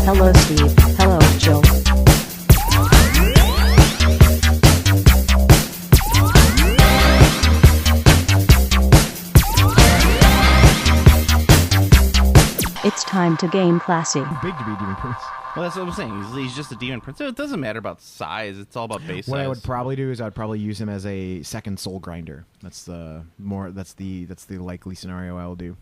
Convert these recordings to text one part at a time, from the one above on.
Hello Steve, hello Jill. It's time to game classy. Big to be Demon Prince. Well, that's what I'm saying. He's just a demon prince. It doesn't matter about size. It's all about base size. What I would probably do is I'd probably use him as a second soul grinder. That's the likely scenario I will do.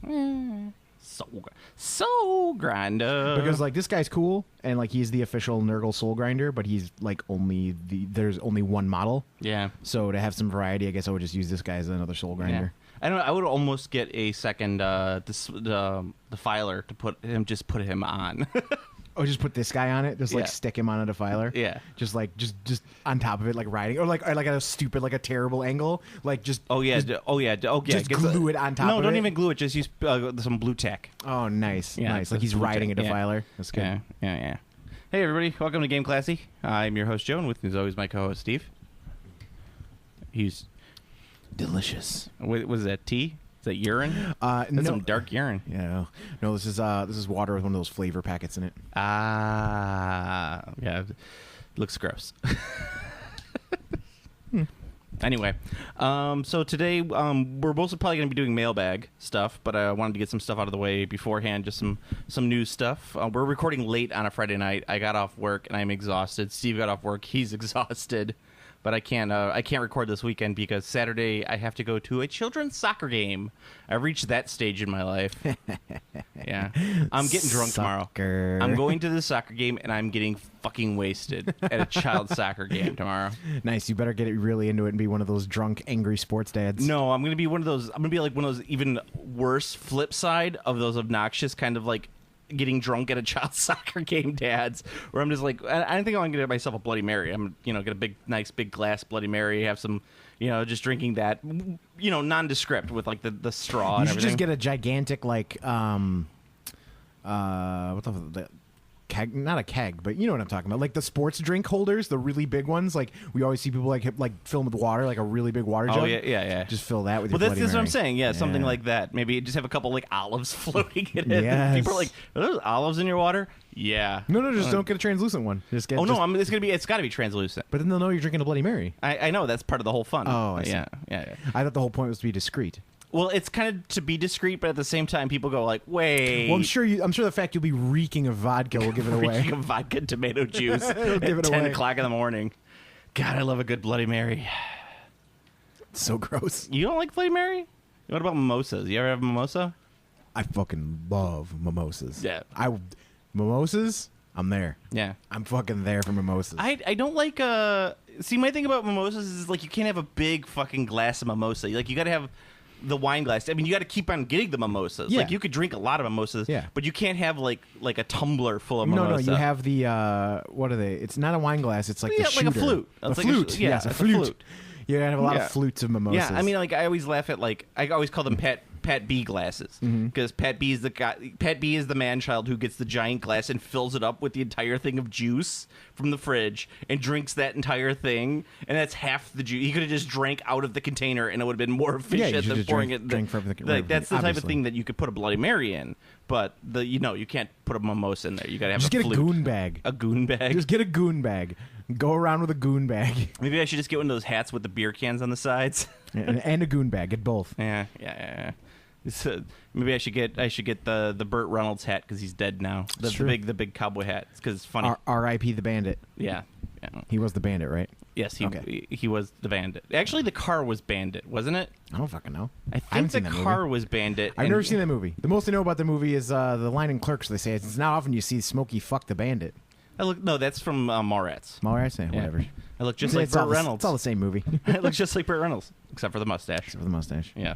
Soul grinder. Because like this guy's cool and like he's the official Nurgle soul grinder, but he's like there's only one model. Yeah. So to have some variety, I guess I would just use this guy as another soul grinder. Yeah. I would almost get a second defiler to put him on. Oh, just put this guy on it. Just like stick him on a defiler. Yeah. Just on top of it, like riding, or like at a stupid, like a terrible angle. Like just glue it on top. No, of don't it. even glue it. Just use some blue tack. Oh, nice, Yeah, nice. Like he's riding a defiler. That's good. Yeah. Hey everybody, welcome to Game Classy. I'm your host Joe, and with me as always my co-host Steve. He's delicious. Was that tea? Is that urine? That's no. some dark urine. Yeah. No, this is water with one of those flavor packets in it. Yeah. Looks gross. Anyway, so today we're mostly probably going to be doing mailbag stuff, but I wanted to get some stuff out of the way beforehand, just some news stuff. We're recording late on a Friday night. I got off work and I'm exhausted. Steve got off work. He's exhausted. But I can't record this weekend because Saturday I have to go to a children's soccer game. I've reached that stage in my life. Yeah. I'm getting drunk tomorrow. I'm going to the soccer game and I'm getting fucking wasted at a child's soccer game tomorrow. Nice. You better get it really into it and be one of those drunk, angry sports dads. No, I'm going to be one of those. I'm going to be like one of those even worse flip side of those obnoxious kind of like getting drunk at a child's soccer game dads, where I'm just like, I don't think I'm gonna get myself a Bloody Mary. I'm get a nice big glass Bloody Mary, have some, just drinking that, nondescript with like the straw. You should and just everything. get a gigantic like what the keg, not a keg, but you know what I'm talking about, like the sports drink holders, the really big ones. Like we always see people like fill them with water, like a really big water jug. Oh yeah. Just fill that with. Well, your that's Bloody what Mary. I'm saying. Yeah, something like that. Maybe just have a couple like olives floating in it. Yes. People are like, "Are those olives in your water?" Yeah. No, just don't get a translucent one. Just get. It's got to be translucent. But then they'll know you're drinking a Bloody Mary. I know that's part of the whole fun. Oh, I see. Yeah. I thought the whole point was to be discreet. Well, it's kind of to be discreet, but at the same time, people go like, "Wait." Well, I'm sure the fact you'll be reeking of vodka will give it away. Reeking of vodka and tomato juice at give it 10 away. o'clock in the morning. God, I love a good Bloody Mary. It's so gross. You don't like Bloody Mary? What about mimosas? You ever have a mimosa? I fucking love mimosas. Yeah. Mimosas, I'm there. Yeah. I'm fucking there for mimosas. I don't like see, my thing about mimosas is like you can't have a big fucking glass of mimosa. Like you got to have the wine glass. I mean, you got to keep on getting the mimosas. Yeah. Like you could drink a lot of mimosas, Yeah. but you can't have like a tumbler full of mimosa. No, you have the what are they? It's not a wine glass. It's like Yeah, the shooter. like a flute. A It's like flute. yeah, Yes, a it's flute. You gotta have a lot Yeah. of flutes of mimosas. Yeah, I mean, like I always laugh at I always call them Pat B glasses because Pat B is the guy. Pat B is the man-child who gets the giant glass and fills it up with the entire thing of juice from the fridge and drinks that entire thing, and that's half the juice. He could have just drank out of the container, and it would have been more efficient than pouring it. Drink from the That's the type of obviously. thing that you could put a Bloody Mary in, but you can't put a mimosa in there. You got to have Just a get flute. a goon bag. A goon bag. Just get a goon bag. Go around with a goon bag Maybe I should just get one of those hats with the beer cans on the sides. and a goon bag. Get both. Yeah. Maybe I should get the Burt Reynolds hat because he's dead now. The big cowboy hat because it's funny. R.I.P. the Bandit. Yeah. He was the Bandit, right? Yes, Okay. he was the Bandit. Actually, the car was Bandit, wasn't it? I don't fucking know. I haven't think the seen that car movie. was Bandit. I've never seen that movie. The most I know about the movie is the line in Clerks. They say it's not often you see Smokey fuck the Bandit. No, that's from Mallrats. Mallrats, Yeah. whatever. I look just like Burt Reynolds. It's all the same movie. I look just like Burt Reynolds, except for the mustache. Except for the mustache. Yeah.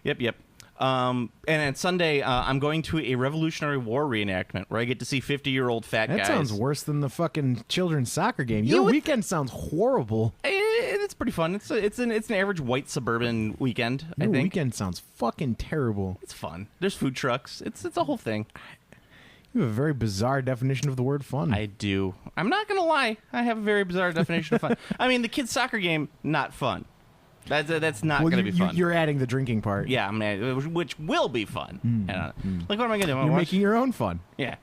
Yep. And on Sunday, I'm going to a Revolutionary War reenactment where I get to see 50-year-old fat guys. That sounds worse than the fucking children's soccer game. Your weekend sounds horrible. It's pretty fun. It's an average white suburban weekend. Your I think weekend sounds fucking terrible. it's fun. There's food trucks. It's a whole thing. You have a very bizarre definition of the word fun. I do. I'm not gonna lie. I have a very bizarre definition of fun. I mean, the kids' soccer game, not fun. That's not going to be fun. You're adding the drinking part. Yeah, which will be fun. Like, what am I going to do? You're making your own fun. Yeah.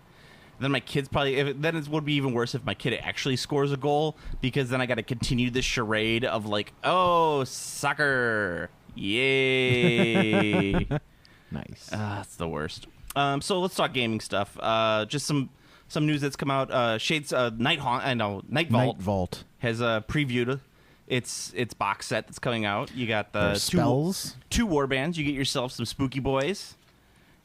Then my kid's probably. Then it would be even worse if my kid actually scores a goal, because then I got to continue this charade of like, oh, soccer, yay! Nice. That's the worst. So let's talk gaming stuff. Just some news that's come out. Shades Night Vault has previewed its box set that's coming out. You got the two warbands. You get yourself some Spooky Boys,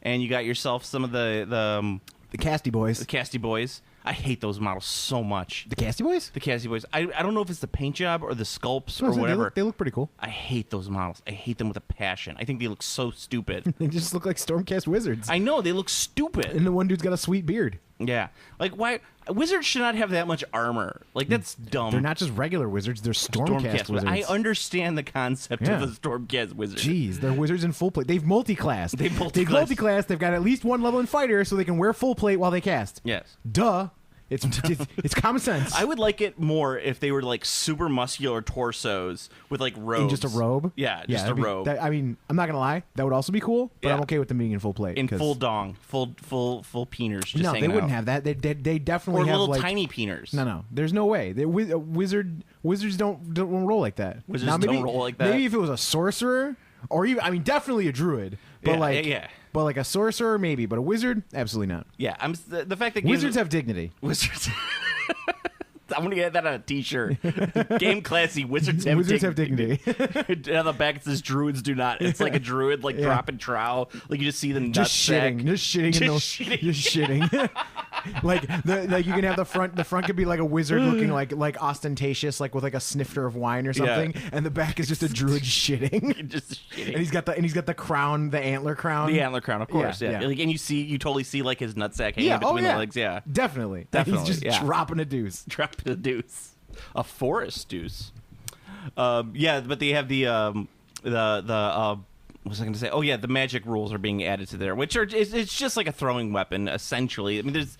and you got yourself some of the Casty Boys. The Casty Boys. I hate those models so much. The Casty Boys? The Casty Boys. I don't know if it's the paint job or the sculpts or whatever. They look pretty cool. I hate those models. I hate them with a passion. I think they look so stupid. They just look like Stormcast wizards. I know, they look stupid. And the one dude's got a sweet beard. Yeah. Like, why? Wizards should not have that much armor. Like, that's dumb. They're not just regular wizards. They're Stormcast wizards. I understand the concept of a Stormcast wizard. Jeez, they're wizards in full plate. They've multi-classed. They've multi-classed. They've got at least one level in fighter so they can wear full plate while they cast. Yes. Duh. It's common sense. I would like it more if they were like super muscular torsos with like robes. In just a robe? Yeah, just a robe. I'm not gonna lie, that would also be cool, but I'm okay with them being in full plate. In full dong, full peeners. Just no, they wouldn't have that. They definitely or have little like, tiny peeners. No, there's no way. Wizards don't roll like that. Wizards don't roll like that. Maybe if it was a sorcerer, or even definitely a druid, but But like a sorcerer, maybe. But a wizard, absolutely not. Yeah, the fact that wizards have dignity. Wizards. I'm gonna get that on a T-shirt. Game classy. Wizards have dignity. On the back it says druids do not. It's like a druid dropping trowel. Like you just see them just shitting. like you can have the front. The front could be like a wizard looking like ostentatious, like with like a snifter of wine or something, and the back is just a druid shitting. Just shitting. And he's got the crown, the antler crown. The antler crown, of course. Yeah. Like, and you totally see like his nutsack hanging between the legs. Yeah, definitely. He's just dropping a deuce. A deuce, a forest deuce. Yeah, but they have the what was I going to say? Oh yeah, the magic rules are being added to there, which it's just like a throwing weapon essentially. I mean, it's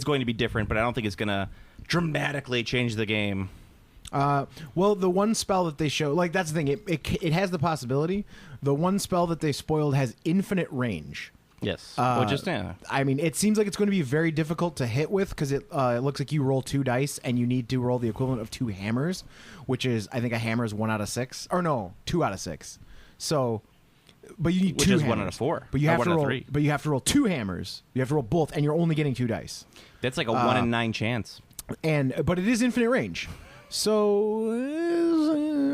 going to be different, but I don't think it's going to dramatically change the game. Well, the one spell that they show, like that's the thing, it has the possibility. The one spell that they spoiled has infinite range. Yes. I mean, it seems like it's going to be very difficult to hit with because it looks like you roll 2 dice and you need to roll the equivalent of 2 hammers, which is, I think a hammer is 1 out of 6. Or no, 2 out of 6. So, but you need 2 hammers. 1 out of 4. But you have to roll. 3. But you have to roll 2 hammers. You have to roll both, and you're only getting 2 dice. That's like a 1 in 9 chance. But it is infinite range. So,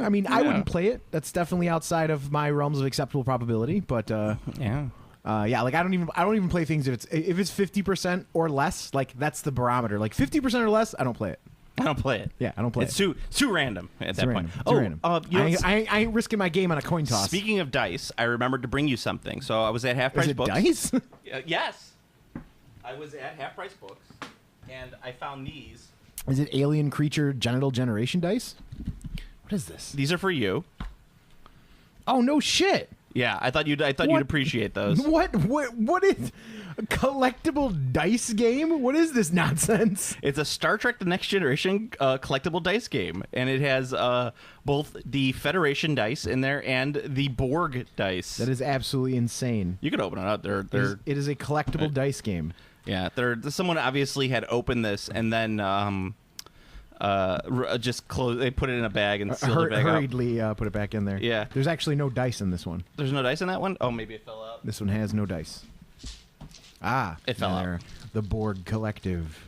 I mean, I wouldn't play it. That's definitely outside of my realms of acceptable probability. But like I don't even play things if it's 50% or less. Like that's the barometer. Like 50% or less, I don't play it. I don't play it. Yeah, I don't play it. It's too random at that point. Random. I ain't risking my game on a coin toss. Speaking of dice, I remembered to bring you something. So I was at Half Price Is it Books. Dice? Yes, I was at Half Price Books, and I found these. Is it alien creature genital generation dice? What is this? These are for you. Oh no shit. Yeah, I thought you'd appreciate those. What is a collectible dice game? What is this nonsense? It's a Star Trek: The Next Generation collectible dice game, and it has both the Federation dice in there and the Borg dice. That is absolutely insane. You could open it up. It is a collectible dice game. Yeah, someone obviously had opened this and then just closed. They put it in a bag and sealed it back hurriedly put it back in there. Yeah, there's actually no dice in this one. There's no dice in that one. Oh, maybe it fell out. This one has no dice. It fell out. The Borg Collective.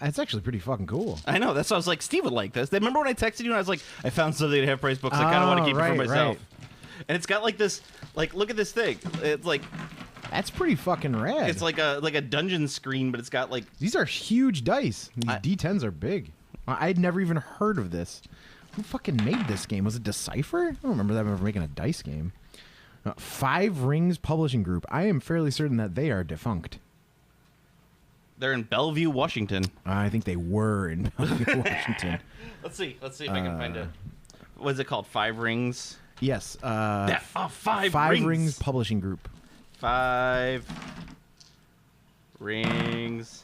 It's actually pretty fucking cool. I know. That's why I was like, Steve would like this. Remember when I texted you and I was like, I found something at Half Price Books. I kind of want to keep it for myself. Right. And it's got like this. Like, look at this thing. It's like. That's pretty fucking rad. It's like a dungeon screen, but it's got like these are huge dice. These D10s are big. I'd never even heard of this. Who fucking made this game? Was it Decipher? I don't remember them ever making a dice game. 5 Rings Publishing Group. I am fairly certain that they are defunct. They're in Bellevue, Washington. I think they were in Bellevue, Washington. Let's see if I can find it. What is it called? 5 Rings? Yes. 5 Rings Publishing Group. 5 Rings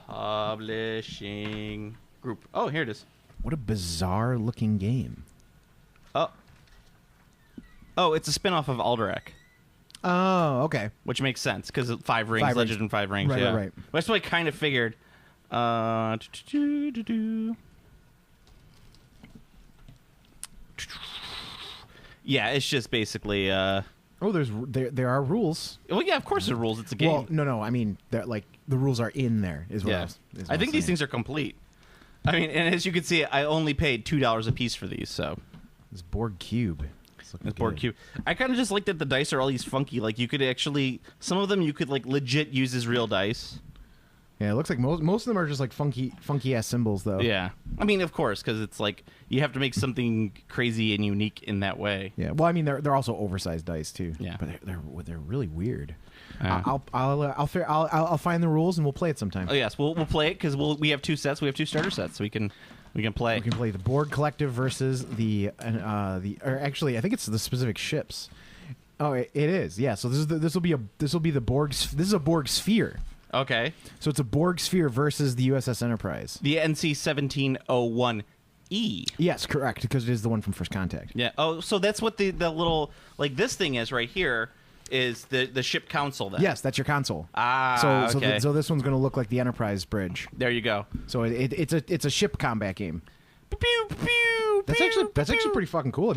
Publishing Group. Oh, here it is. What a bizarre looking game. Oh, it's a spinoff of Alderac. Oh, okay. Which makes sense because 5 rings, Five rings. Legend and 5 rings. Right, yeah. right. That's what I kind of figured. Yeah, it's just basically. There are rules. Well, yeah, of course there are rules. It's a game. Well, no. I mean, the rules are in there. Is what yeah. I I think these things are complete. I mean, and as you can see, I only paid $2 a piece for these. So this board cube. This board cube. I kind of just like that the dice are all these funky. Like you could actually, some of them you could like legit use as real dice. Yeah, it looks like most of them are just like funky ass symbols, though. Yeah, I mean, of course, because it's like you have to make something crazy and unique in that way. Yeah. Well, I mean, they're also oversized dice too. Yeah, but they're really weird. I'll find the rules and we'll play it sometime. Oh yes, we'll play it because we have 2 sets. We have 2 starter sets, so we can play. We can play the board collective versus or actually, I think it's the specific ships. Oh, it is. Yeah. So this will be the Borg. This is a Borg sphere. Okay. So it's a Borg sphere versus the USS Enterprise. The NC-1701E. Yes, correct, because it is the one from First Contact. Yeah. Oh, so that's what the little like this thing is right here is the ship console then. Yes, that's your console. Ah, okay. So this one's going to look like the Enterprise bridge. There you go. So it's a ship combat game. Pew, pew, pew, That's actually pretty fucking cool.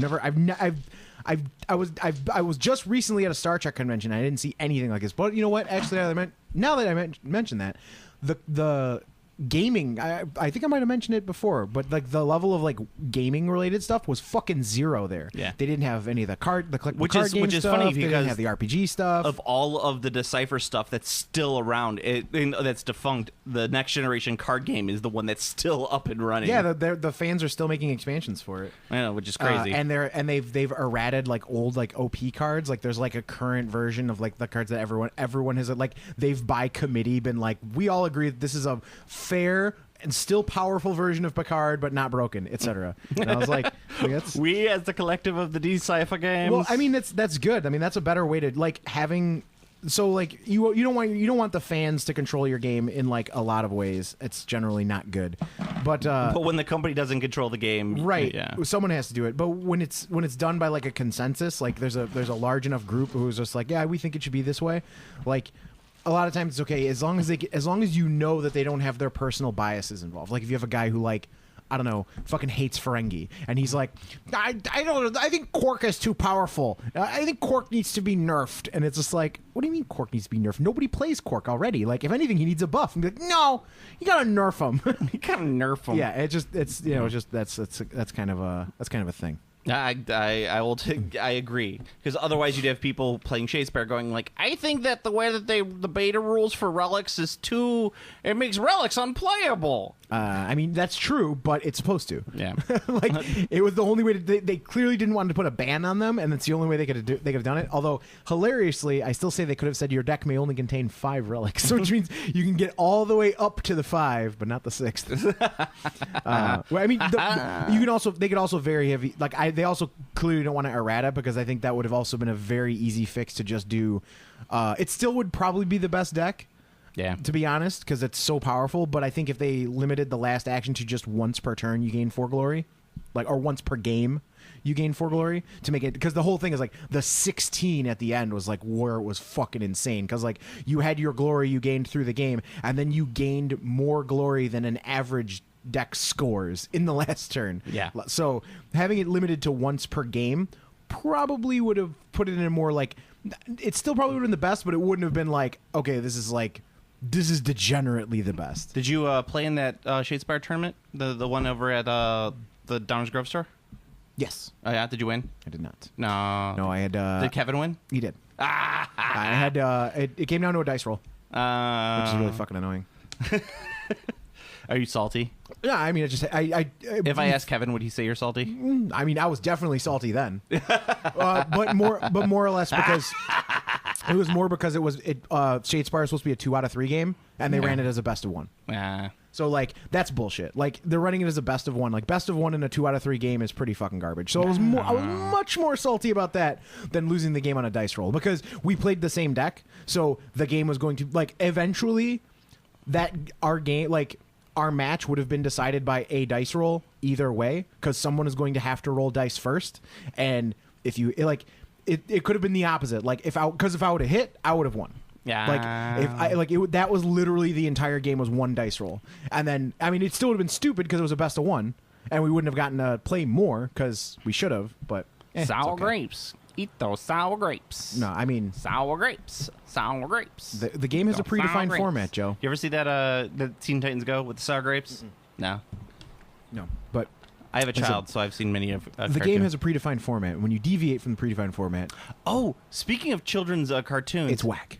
I was just recently at a Star Trek convention. I didn't see anything like this. But you know what? Actually, now that I mentioned that, the gaming, I think I might have mentioned it before, but like the level of like gaming related stuff was fucking zero there. Yeah, they didn't have any of the collectible which card is game stuff. funny they because didn't have the RPG stuff. Of all of the Decipher stuff that's still around, that's defunct. The next generation card game is the one that's still up and running. Yeah, the fans are still making expansions for it. I know, which is crazy. And they've errated like old like OP cards. Like there's like a current version of like the cards that everyone has like they've by committee been like, we all agree that this is a fair and still powerful version of Picard, but not broken, etc. And I was like that's, we as the collective of the Decipher games. Well, I mean that's good. I mean that's a better way to like having. So like you don't want the fans to control your game in like a lot of ways. It's generally not good. But when the company doesn't control the game, right? Yeah. Someone has to do it. But when it's done by like a consensus, like there's a large enough group who's just like, yeah, we think it should be this way. Like a lot of times it's okay as long as you know that they don't have their personal biases involved. Like if you have a guy who like, I don't know, fucking hates Ferengi, and he's like, I think Quark is too powerful. I think Quark needs to be nerfed. And it's just like, what do you mean Quark needs to be nerfed? Nobody plays Quark already. Like, if anything, he needs a buff. And be like, no, you gotta nerf him. You gotta nerf him. Yeah, that's kind of a thing. I agree, because otherwise you'd have people playing Shadespire going like, I think that the way that the beta rules for Relics is it makes Relics unplayable. I mean that's true, but it's supposed to. Yeah, like it was the only way they clearly didn't want to put a ban on them, and that's the only way they could have done it. Although hilariously, I still say they could have said your deck may only contain 5 relics, which means you can get all the way up to the 5, but not the 6th. Well, I mean, they could also very heavy they also clearly don't want to errata, because I think that would have also been a very easy fix to just do. It still would probably be the best deck. Yeah. To be honest, because it's so powerful. But I think if they limited the last action to just once per turn, you gain 4 glory, or once per game, you gain 4 glory to make it. Because the whole thing is like the 16 at the end was like where it was fucking insane. Because like you had your glory you gained through the game, and then you gained more glory than an average deck scores in the last turn. Yeah. So having it limited to once per game probably would have put it in a more like. It still probably would have been the best, but it wouldn't have been like, okay, this is degenerately the best. Did you play in that Shadespire tournament? The one over at the Downers Grove store? Yes. Oh, yeah? Did you win? I did not. No, I had... did Kevin win? He did. I had... It came down to a dice roll, which is really fucking annoying. Are you salty? Yeah, I mean, if I asked Kevin, would he say you're salty? I mean, I was definitely salty then, but more or less because it was more because Shadespire was supposed to be a 2 out of 3 game, and they ran it as a best of 1. So like that's bullshit. Like they're running it as a best of 1. Like best of 1 in a 2 out of 3 game is pretty fucking garbage. So I was much more salty about that than losing the game on a dice roll, because we played the same deck, so the game was going to like eventually that our match would have been decided by a dice roll either way, because someone is going to have to roll dice first. And if you it could have been the opposite. Like if I would have hit, I would have won. Yeah. Like if I that was literally the entire game was one dice roll, and then I mean it still would have been stupid because it was a best of one, and we wouldn't have gotten to play more because we should have. But sour grapes. Eat those sour grapes. No, I mean sour grapes. Sour grapes. The game has a predefined format, Joe. You ever see that the Teen Titans Go with the sour grapes? Mm-mm. No. But I have a child, so I've seen many of. The game has a predefined format. When you deviate from the predefined format, speaking of children's cartoons, it's whack.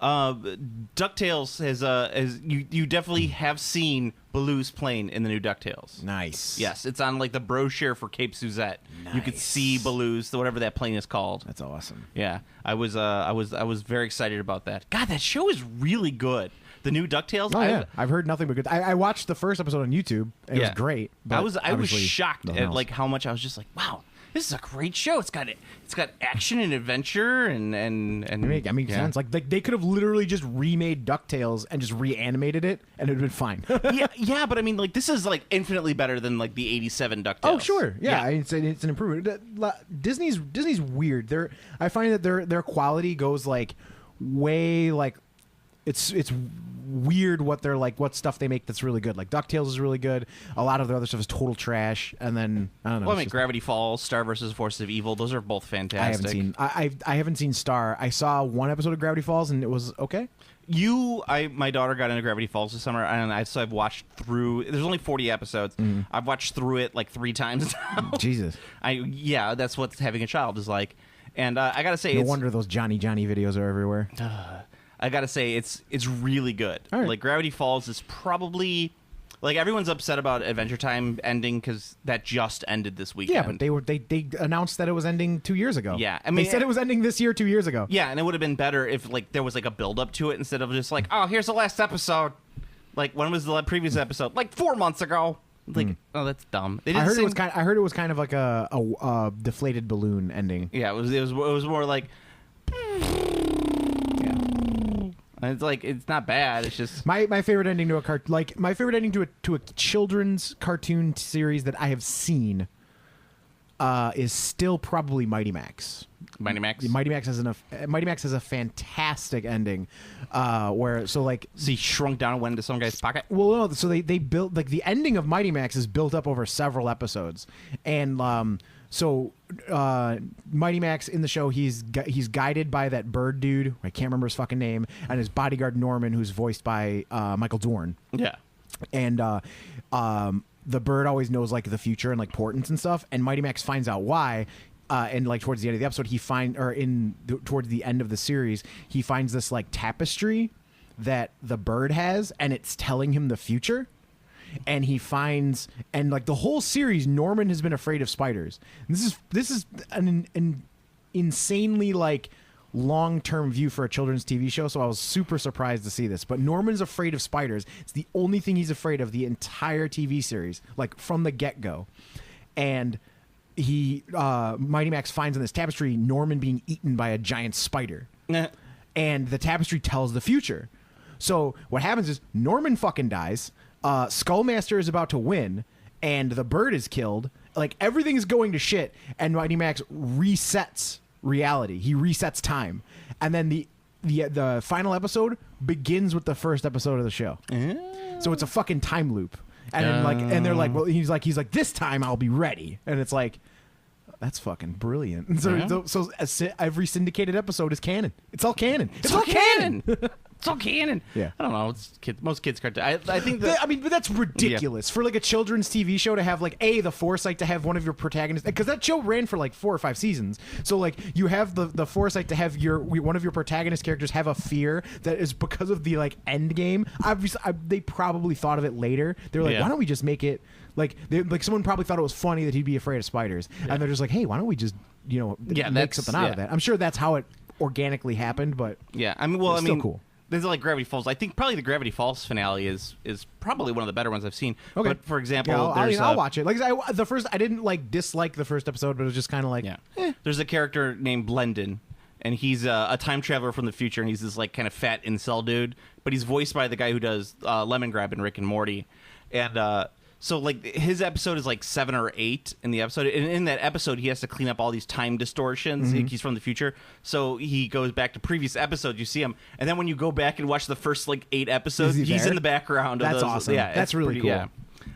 DuckTales has you definitely have seen Baloo's plane in the new DuckTales. Nice. Yes, it's on like the brochure for Cape Suzette. Nice. You could see Baloo's, whatever that plane is called. That's awesome. Yeah, I was very excited about that. God, that show is really good. The new DuckTales. Oh yeah, I've heard nothing but good. I watched the first episode on YouTube. And it was great. But I was shocked at like how much I was just like, wow. This is a great show. It's got action and adventure and it makes sense. Like they could have literally just remade DuckTales and just reanimated it, and it would have been fine. yeah, but I mean, like this is like infinitely better than like the '87 DuckTales. Oh sure, yeah. It's an improvement. Disney's weird. I find that their quality goes like way like it's weird what they're like, what stuff they make that's really good. Like DuckTales is really good. A lot of their other stuff is total trash. And then I don't know. Well, I mean, Gravity Falls, Star vs. Forces of Evil. Those are both fantastic. I haven't seen Star. I saw one episode of Gravity Falls and it was okay. My daughter got into Gravity Falls this summer, and I've watched through. There's only 40 episodes. Mm. I've watched through it like 3 times now. Jesus. That's what having a child is like. And I gotta say, no wonder those Johnny videos are everywhere. I gotta say, it's really good. Right. Like Gravity Falls is probably like everyone's upset about Adventure Time ending because that just ended this weekend. Yeah, but they announced that it was ending 2 years ago. Yeah, I mean they said it was ending this year 2 years ago. Yeah, and it would have been better if like there was like a build up to it instead of just like, oh, here's the last episode. Like when was the previous episode? Like 4 months ago. Like oh, that's dumb. I heard it was kind of like a deflated balloon ending. Yeah, it was more like. It's like it's not bad. It's just my favorite ending to a children's cartoon series that I have seen is still probably Mighty Max. Mighty Max has a fantastic ending where so he shrunk down and went into some guy's pocket. Well, no, so they built like the ending of Mighty Max is built up over several episodes, and so Mighty Max in the show he's guided by that bird dude, I can't remember his fucking name, and his bodyguard Norman, who's voiced by Michael Dorn. Yeah, and the bird always knows like the future and like portents and stuff, and Mighty Max finds out why. And like towards the end of the episode, towards the end of the series, he finds this like tapestry that the bird has, and it's telling him the future. And he finds, and like the whole series, Norman has been afraid of spiders. And this is an insanely like long-term view for a children's TV show. So I was super surprised to see this. But Norman's afraid of spiders. It's the only thing he's afraid of the entire TV series, like from the get-go. And Mighty Max finds in this tapestry Norman being eaten by a giant spider. And the tapestry tells the future. So what happens is Norman fucking dies. Skullmaster is about to win, and the bird is killed. Like everything is going to shit, and Mighty Max resets reality. He resets time, and then the final episode begins with the first episode of the show. So it's a fucking time loop. And and they're like, well, he's like, this time I'll be ready, and it's like, that's fucking brilliant. And so every syndicated episode is canon. It's all canon. It's all canon. It's all canon. Yeah, I don't know. It's most kids' cartoon. I think that. I mean, but that's ridiculous for like a children's TV show to have like the foresight to have one of your protagonists, because that show ran for like 4 or 5 seasons. So like you have the foresight to have one of your protagonist characters have a fear that is because of the like end game. Obviously, they probably thought of it later. They're like, why don't we just make it like someone probably thought it was funny that he'd be afraid of spiders, and they're just like, hey, why don't we just make something out of that? I'm sure that's how it organically happened, but it's still cool. There's like Gravity Falls. I think probably the Gravity Falls finale is probably one of the better ones I've seen. Okay. But for example, I'll watch it. Like I didn't like dislike the first episode, but it was just kind of like There's a character named Blendon, and he's a time traveler from the future, and he's this like kind of fat incel dude, but he's voiced by the guy who does Lemon Grab in Rick and Morty, and So, like, his episode is, like, 7 or 8 in the episode. And in that episode, he has to clean up all these time distortions. He's from the future. So he goes back to previous episodes. You see him. And then when you go back and watch the first, like, 8 episodes, he's in the background. That's of those. awesome. Yeah, that's really cool. Yeah.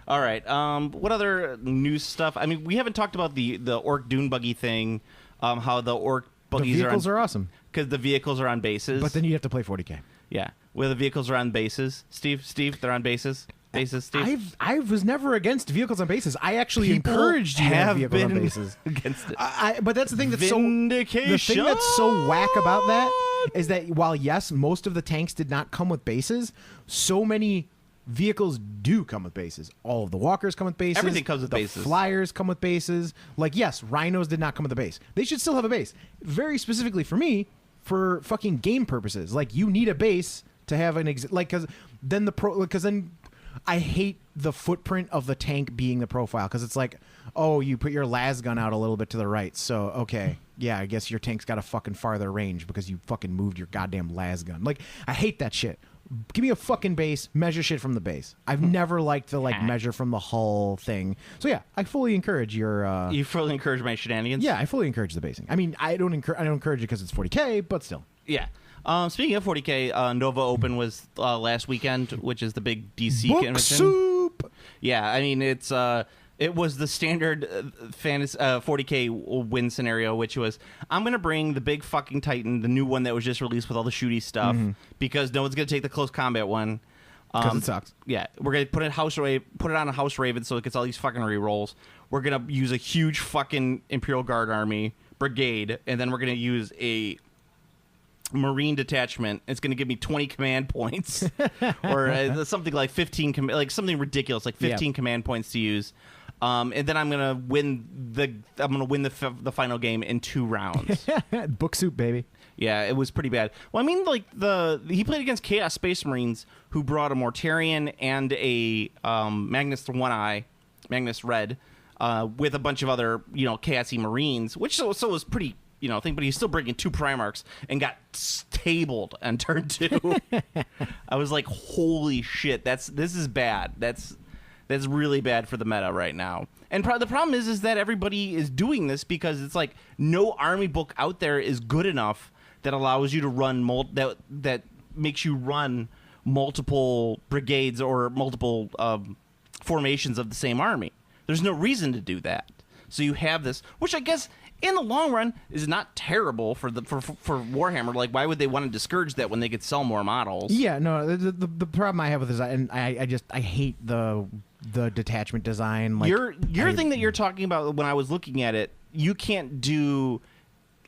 All right. What other news stuff? I mean, we haven't talked about the Orc Dune Buggy thing, how the Orc Buggies are awesome. Because the vehicles are on bases. But then you have to play 40K. Yeah. Where the vehicles are on bases. Steve, they're on bases. Steve. I was never against vehicles on bases. I actually encouraged you to have vehicles on bases. Against it. But that's the thing that's so whack about that is that while yes, most of the tanks did not come with bases, so many vehicles do come with bases. All of the walkers come with bases. Everything comes with the bases. Flyers come with bases. Like yes, rhinos did not come with a base. They should still have a base. Very specifically for me, for fucking game purposes. Like you need a base to have an because then I hate the footprint of the tank being the profile because it's like, oh, you put your las gun out a little bit to the right. So, okay, yeah, I guess your tank's got a fucking farther range because you fucking moved your goddamn las gun. Like, I hate that shit. Give me a fucking base, measure shit from the base. I've never liked the, measure from the hull thing. So, yeah, I fully encourage your... You fully encourage my shenanigans? Yeah, I fully encourage the basing. I mean, I don't encourage it because it's 40K, but still. Yeah. Speaking of 40K, Nova Open was last weekend, which is the big DC Book convention. Soup! Yeah, I mean, it was the standard Fanus 40K win scenario, which was, I'm going to bring the big fucking Titan, the new one that was just released with all the shooty stuff, because no one's going to take the close combat one. Because it sucks. Yeah, we're going to put it on a House Raven so it gets all these fucking rerolls. We're going to use a huge fucking Imperial Guard army brigade, and then we're going to use a Marine detachment. It's going to give me 20 command points or something like 15 like something ridiculous like 15 command points to use, and then I'm going to win the final game in 2 rounds. Book Soup, baby. Yeah, it was pretty bad. Well, I mean, like he played against Chaos Space Marines who brought a Mortarion and a Magnus Red with a bunch of other Chaosy Marines, which so was pretty thing, but he's still bringing 2 Primarchs and got tabled on turn 2. I was like, holy shit, this is bad. That's really bad for the meta right now. And the problem is that everybody is doing this because it's like no army book out there is good enough that allows you to run that makes you run multiple brigades or multiple formations of the same army. There's no reason to do that. So you have this, which I guess in the long run is not terrible for Warhammer. Like, why would they want to discourage that when they could sell more models? Yeah, no. The problem I have with this, and I hate the detachment design. Like your thing that you're talking about when I was looking at it, you can't do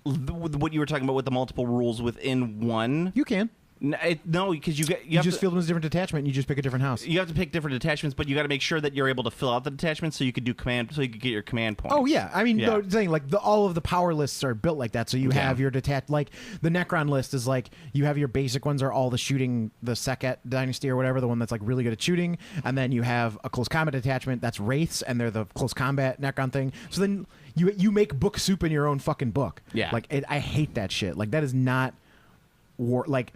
what you were talking about with the multiple rules within one. You can. No, because you just field them as a different detachment and you just pick a different house. You have to pick different detachments, but you got to make sure that you're able to fill out the detachments so you could do command, so you could get your command points. Oh yeah, I mean, saying like all of the power lists are built like that. So you have your like the Necron list is like you have your basic ones are all the shooting, the Sekhet dynasty or whatever, the one that's like really good at shooting, and then you have a close combat detachment that's wraiths and they're the close combat Necron thing. So then you make book soup in your own fucking book. Yeah, like I hate that shit. Like that is not war like.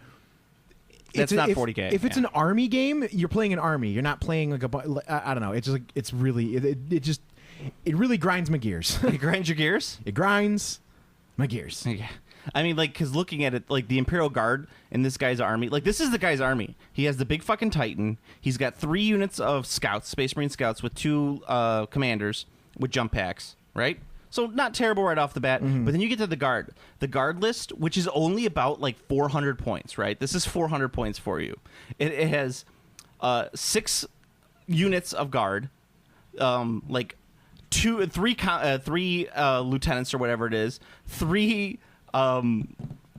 That's not 40K. If it's an army game, you're playing an army. You're not playing like I don't know. It's just like it's really it really grinds my gears. It grinds your gears? It grinds my gears. Yeah. I mean, like, because looking at it, like the Imperial Guard in this guy's army, like this is the guy's army. He has the big fucking Titan. He's got 3 units of scouts, Space Marine scouts, with 2 commanders with jump packs, right? So not terrible right off the bat, but then you get to the guard. The guard list, which is only about like 400 points, right? This is 400 points for you. It has 6 units of guard, like 3 lieutenants or whatever it is, 3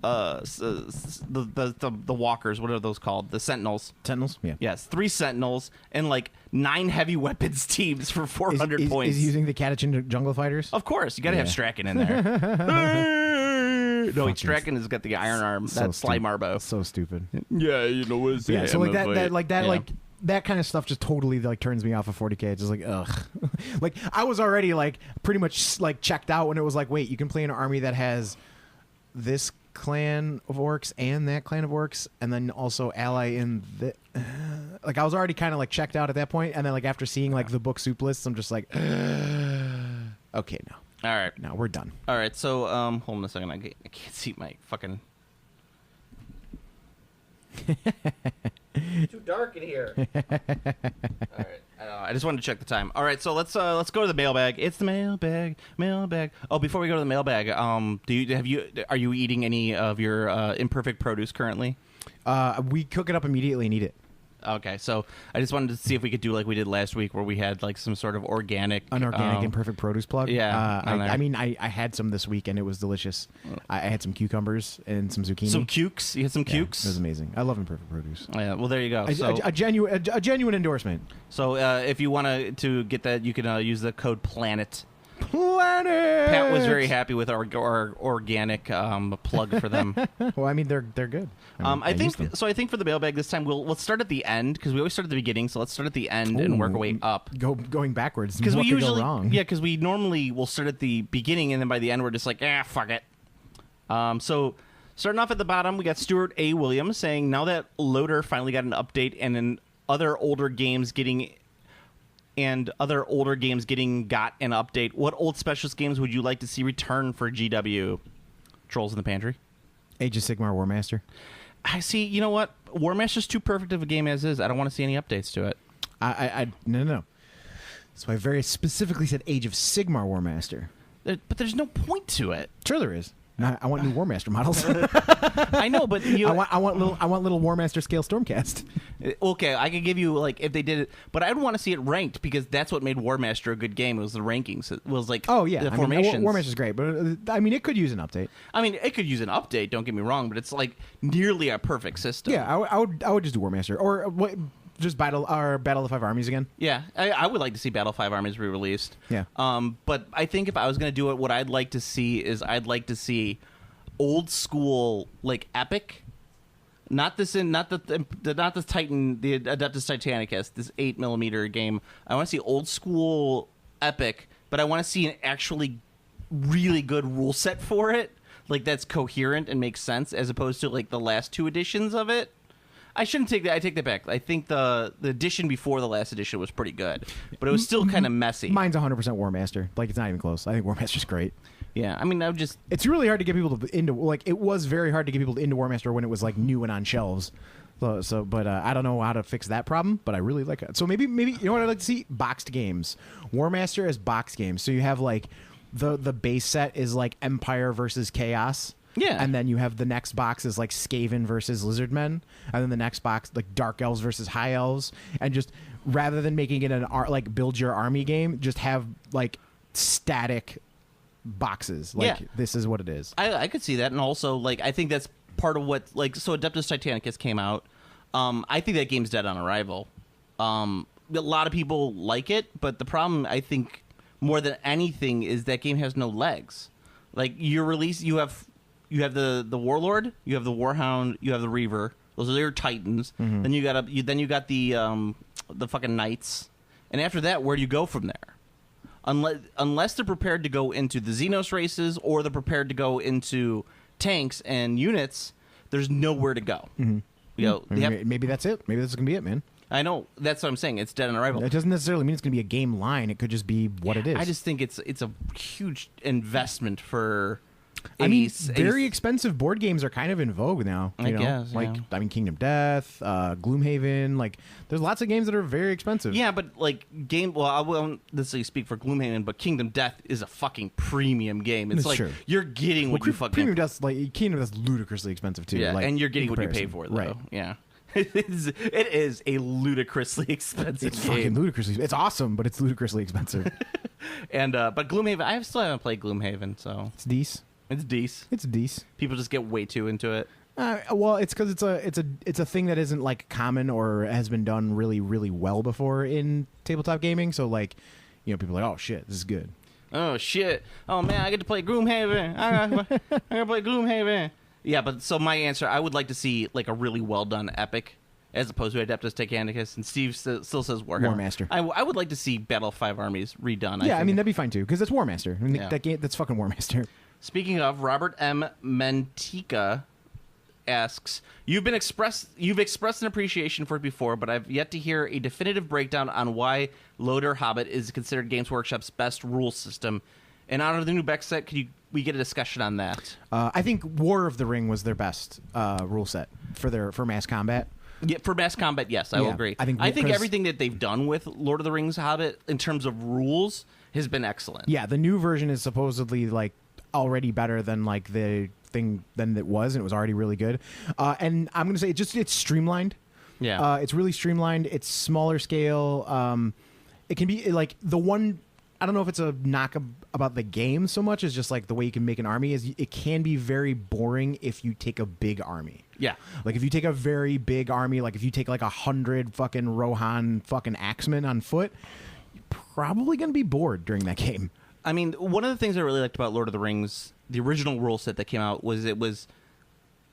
the walkers, what are those called? The sentinels. Sentinels, yeah. Yes, 3 sentinels and like 9 heavy weapons teams for 400 points. Is using the Catachin jungle fighters? Of course, you got to have Strachan in there. No, Strachan has got the iron arm. So That's Sly Marbo. So stupid. Yeah, what's yeah. So like that kind of stuff just totally like turns me off of 40K. It's just like ugh. Like I was already like pretty much like checked out when it was like, wait, you can play an army that has this clan of orcs and that clan of orcs, and then also ally in the. like I was already kind of like checked out at that point, and then like after seeing like the book soup lists, I'm just like, okay, no. All right. No, we're done. All right. So hold on a second. I can't see my fucking. Too dark in here. All right. I just wanted to check the time. All right, so let's go to the mailbag. It's the mailbag. Oh, before we go to the mailbag, are you eating any of your imperfect produce currently? We cook it up immediately and eat it. Okay, so I just wanted to see if we could do like we did last week, where we had like some sort of unorganic imperfect produce plug. Yeah, I had some this week and it was delicious. I had some cucumbers and some zucchini. Some cukes. You had some cukes. It was amazing. I love imperfect produce. Yeah, well there you go. A genuine endorsement. So if you want to get that, you can use the code PLANET. Pat was very happy with our organic plug for them. Well, I mean they're good. I think for the mailbag this time we'll start at the end, because we always start at the beginning. So let's start at the end and work our way up. Going backwards because we usually go wrong. Yeah, because we normally will start at the beginning and then by the end we're just like fuck it. So starting off at the bottom, we got Stuart A. Williams saying, now that Loader finally got an update and then other older games getting an update, what old specialist games would you like to see return for GW? Trolls in the Pantry. Age of Sigmar War Master. I see. You know what? War Master's too perfect of a game as is. I don't want to see any updates to it. No. So I very specifically said Age of Sigmar War Master. But there's no point to it. Sure there is. I want new War Master models. I know, but I want little War Master scale Stormcast. Okay, I could give you like if they did it, but I'd want to see it ranked, because that's what made War Master a good game. It was the rankings. It was like the formations. War Master's great, but I mean it could use an update. I mean it could use an update. Don't get me wrong, but it's like nearly a perfect system. Yeah, I would just do War Master or what. Just Battle of the Five Armies again. Yeah, I would like to see Battle of 5 Armies re-released. Yeah. But I think if I was going to do it, what I'd like to see is old school like epic, not the Titan, the Adeptus Titanicus, this 8mm game. I want to see old school epic, but I want to see an actually really good rule set for it, like that's coherent and makes sense, as opposed to like the last two editions of it. I shouldn't take that. I take that back. I think the edition before the last edition was pretty good, but it was still kind of messy. Mine's 100% War Master. Like, it's not even close. I think War Master's great. Yeah, I mean, it's really hard to get people into, like, it was very hard to get people into War Master when it was like new and on shelves. But I don't know how to fix that problem, but I really like it. So maybe you know what I'd like to see? Boxed games. War Master as boxed games. So you have like the base set is like Empire versus Chaos. Yeah. And then you have the next box is like Skaven versus Lizardmen. And then the next box, like Dark Elves versus High Elves. And just rather than making it an like build your army game, just have like static boxes. Like this is what it is. I could see that. And also, like, I think that's part of what, like, so Adeptus Titanicus came out. I think that game's dead on arrival. A lot of people like it, but the problem, I think, more than anything, is that game has no legs. Like, you have the Warlord, you have the Warhound, you have the Reaver. Those are your Titans. Mm-hmm. Then you got the fucking Knights. And after that, where do you go from there? Unless they're prepared to go into the Xenos races or they're prepared to go into tanks and units, there's nowhere to go. Mm-hmm. You know, maybe that's it. Maybe this can be it, man. I know, that's what I'm saying. It's dead on arrival. It doesn't necessarily mean it's going to be a game line. It could just be what it is. I just think it's a huge investment for. Very expensive board games are kind of in vogue now. I guess, Kingdom Death, Gloomhaven. Like, there's lots of games that are very expensive. Yeah, but like I won't necessarily speak for Gloomhaven, but Kingdom Death is a fucking premium game. It's like true. You're getting what you fucking. Premium Death's Kingdom Death's ludicrously expensive too. Yeah, like, and you're getting what you pay for, though. Right. Yeah. It is a ludicrously expensive It's game. Fucking ludicrously. It's awesome, but it's ludicrously expensive. And but Gloomhaven, I still haven't played Gloomhaven, so it's decent. It's decent. It's decent. People just get way too into it. Well, it's because it's a thing that isn't like common or has been done really, really well before in tabletop gaming. So like, you know, people are like, oh shit, this is good. Oh shit. Oh man, I get to play Gloomhaven. I gotta play Gloomhaven. Yeah, but so my answer, I would like to see like a really well done epic, as opposed to Adeptus Titanicus. And Steve still says Warhammer. War Master. I would like to see Battle of 5 Armies redone. Yeah, I mean that'd be fine too, because it's War Master. I mean, that game, that's fucking War Master. Speaking of, Robert M. Mentica asks, you've expressed an appreciation for it before, but I've yet to hear a definitive breakdown on why Loader Hobbit is considered Games Workshop's best rule system. In honor of the new Beck set, could we get a discussion on that? I think War of the Ring was their best rule set for mass combat. Yeah, for mass combat, yes, I will agree. I think everything that they've done with Lord of the Rings Hobbit in terms of rules has been excellent. Yeah, the new version is supposedly like already better than like the thing than it was, and it was already really good. And I'm going to say it's streamlined. Yeah, it's really streamlined. It's smaller scale. It can be like the one. I don't know if it's a knock about the game so much as just like the way you can make an army is it can be very boring if you take a big army. Yeah. Like if you take a very big army, like if you take like 100 fucking Rohan fucking axemen on foot, you're probably going to be bored during that game. I mean, one of the things I really liked about Lord of the Rings, the original rule set that came out, was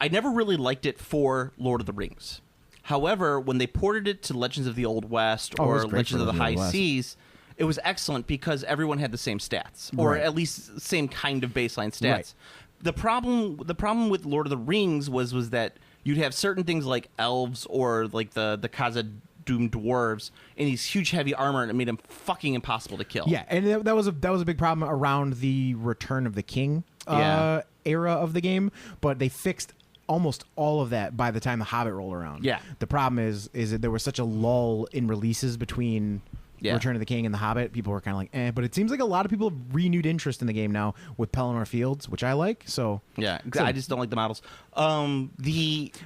I never really liked it for Lord of the Rings. However, when they ported it to Legends of the Old West or Legends of the High Seas, it was excellent because everyone had the same stats, or at least same kind of baseline stats. Right. The problem with Lord of the Rings was that you'd have certain things like elves or like the Khazad-dûm dwarves in these huge heavy armor, and it made them fucking impossible to kill. Yeah, and that was a big problem around the Return of the King era of the game, but they fixed almost all of that by the time the Hobbit rolled around. Yeah. The problem is that there was such a lull in releases between Return of the King and the Hobbit. People were kind of like, but it seems like a lot of people have renewed interest in the game now with Pelennor Fields, which I like. So I just don't like the models. Well,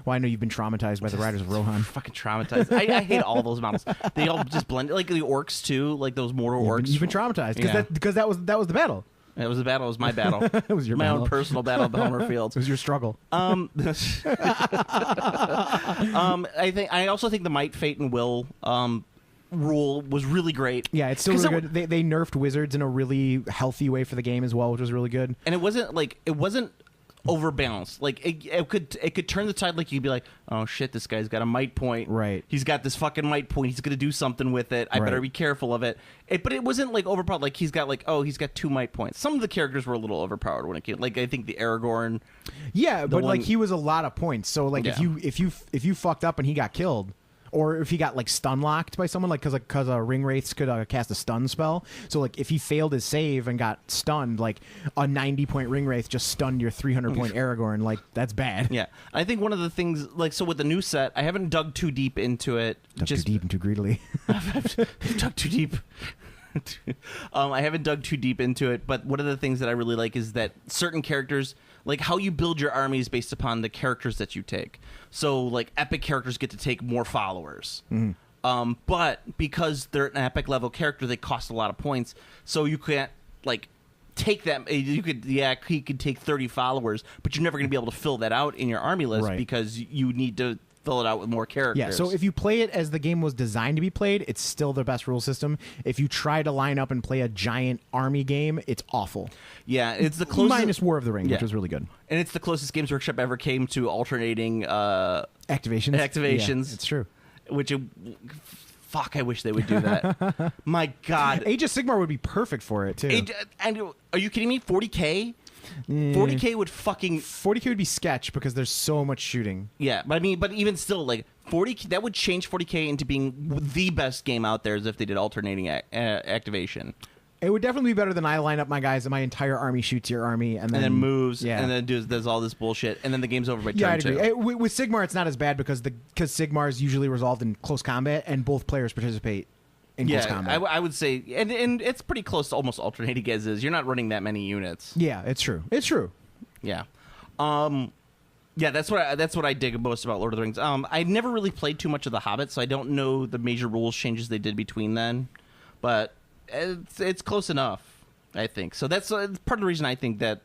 I know you've been traumatized by the Riders of Rohan. Fucking traumatized. I hate all those models. They all just blend, like the orcs too, like those mortal orcs. You've been traumatized because that was the battle. It was the battle. It was my battle. It was your my battle. own personal battle at the Pelennor Fields. It was your struggle. I also think the Might, Fate, and Will rule was really great. Yeah, it's still really good. They nerfed wizards in a really healthy way for the game as well, which was really good. And it wasn't overbalanced. Like it could turn the tide. Like you'd be like, oh shit, this guy's got a might point. Right. He's got this fucking might point. He's gonna do something with it. I better be careful of it. But it wasn't like overpowered. Like he's got 2 might points. Some of the characters were a little overpowered when it came. Like I think the Aragorn. Yeah, but like he was a lot of points. So like if you fucked up and he got killed. Or if he got like stun locked by someone, like because ring wraiths could cast a stun spell. So like if he failed his save and got stunned, like a 90-point ring wraith just stunned your 300-point Aragorn. Like that's bad. Yeah, I think one of the things so with the new set, I haven't dug too deep into it. Too deep and too greedily. I've dug too deep. I haven't dug too deep into it, but one of the things that I really like is that certain characters, like how you build your armies based upon the characters that you take. So like epic characters get to take more followers. Mm-hmm. But because they're an epic level character, they cost a lot of points. So you can't like take them. He could take 30 followers, but you're never going to be able to fill that out in your army list because you need to fill it out with more characters. Yeah, so if you play it as the game was designed to be played, it's still the best rule system. If you try to line up and play a giant army game, it's awful. Yeah, it's the closest... Minus War of the Ring, which was really good. And it's the closest Games Workshop ever came to alternating... Activations. Yeah, it's true. Which... Fuck, I wish they would do that. My God. Age of Sigmar would be perfect for it, too. And are you kidding me? 40K? 40K would fucking... 40K would be sketch because there's so much shooting. Yeah, but even still, like, 40K, that would change 40K into being the best game out there as if they did alternating activation. It would definitely be better than I line up my guys and my entire army shoots your army and then moves and then does all this bullshit and then the game's over by turn 2. Yeah, I'd agree. With Sigmar, it's not as bad because Sigmar is usually resolved in close combat and both players participate in close combat. I would say, and it's pretty close to almost alternating as is. You're not running that many units. Yeah, it's true. It's true. Yeah. Yeah, that's what I dig most about Lord of the Rings. I never really played too much of The Hobbit, so I don't know the major rules changes they did between then, but it's close enough, I think. So that's part of the reason I think that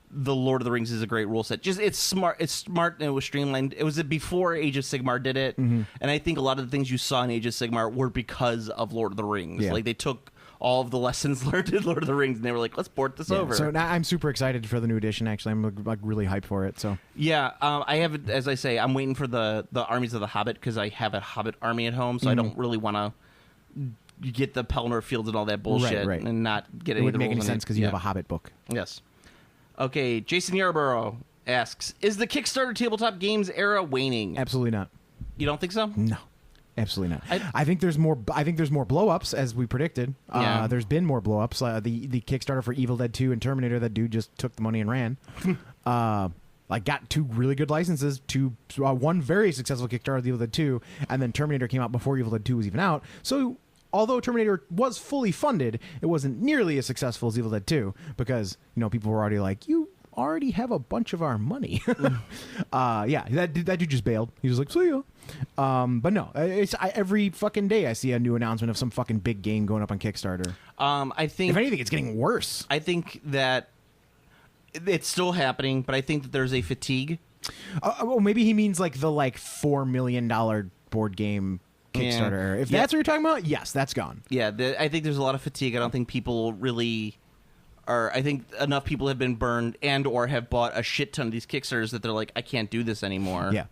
the Lord of the Rings is a great rule set. Just it's smart, and it was streamlined. It was before Age of Sigmar did it, and I think a lot of the things you saw in Age of Sigmar were because of Lord of the Rings. Yeah. Like they took all of the lessons learned in Lord of the Rings, and they were like, let's port this over. So now I'm super excited for the new edition, actually. I'm like really hyped for it. So yeah, I have, as I say, I'm waiting for the armies of the Hobbit because I have a Hobbit army at home, so I don't really want to get the Pelennor Fields and all that bullshit and not get any of the rules. It wouldn't make any sense because you have a Hobbit book. Yes. Okay, Jason Yarborough asks, is the Kickstarter tabletop games era waning? Absolutely not. You don't think so? No. Absolutely not. I think there's more. I think there's more blow-ups as we predicted. Yeah. There's been more blow-ups. The Kickstarter for Evil Dead 2 and Terminator. That dude just took the money and ran. Got 2 really good licenses. One very successful Kickstarter, Evil Dead 2, and then Terminator came out before Evil Dead 2 was even out. So although Terminator was fully funded, it wasn't nearly as successful as Evil Dead 2 because people were already like, you already have a bunch of our money. That dude just bailed. He was like, see ya. But no, every fucking day I see a new announcement of some fucking big game going up on Kickstarter. I think, if anything, it's getting worse. I think that it's still happening, but I think that there's a fatigue. Well, maybe he means like the $4 million board game Kickstarter. Yeah. If that's what you're talking about, yes, that's gone. Yeah, I think there's a lot of fatigue. I don't think people really are. I think enough people have been burned and or have bought a shit ton of these Kickstarters that they're like, I can't do this anymore. Yeah.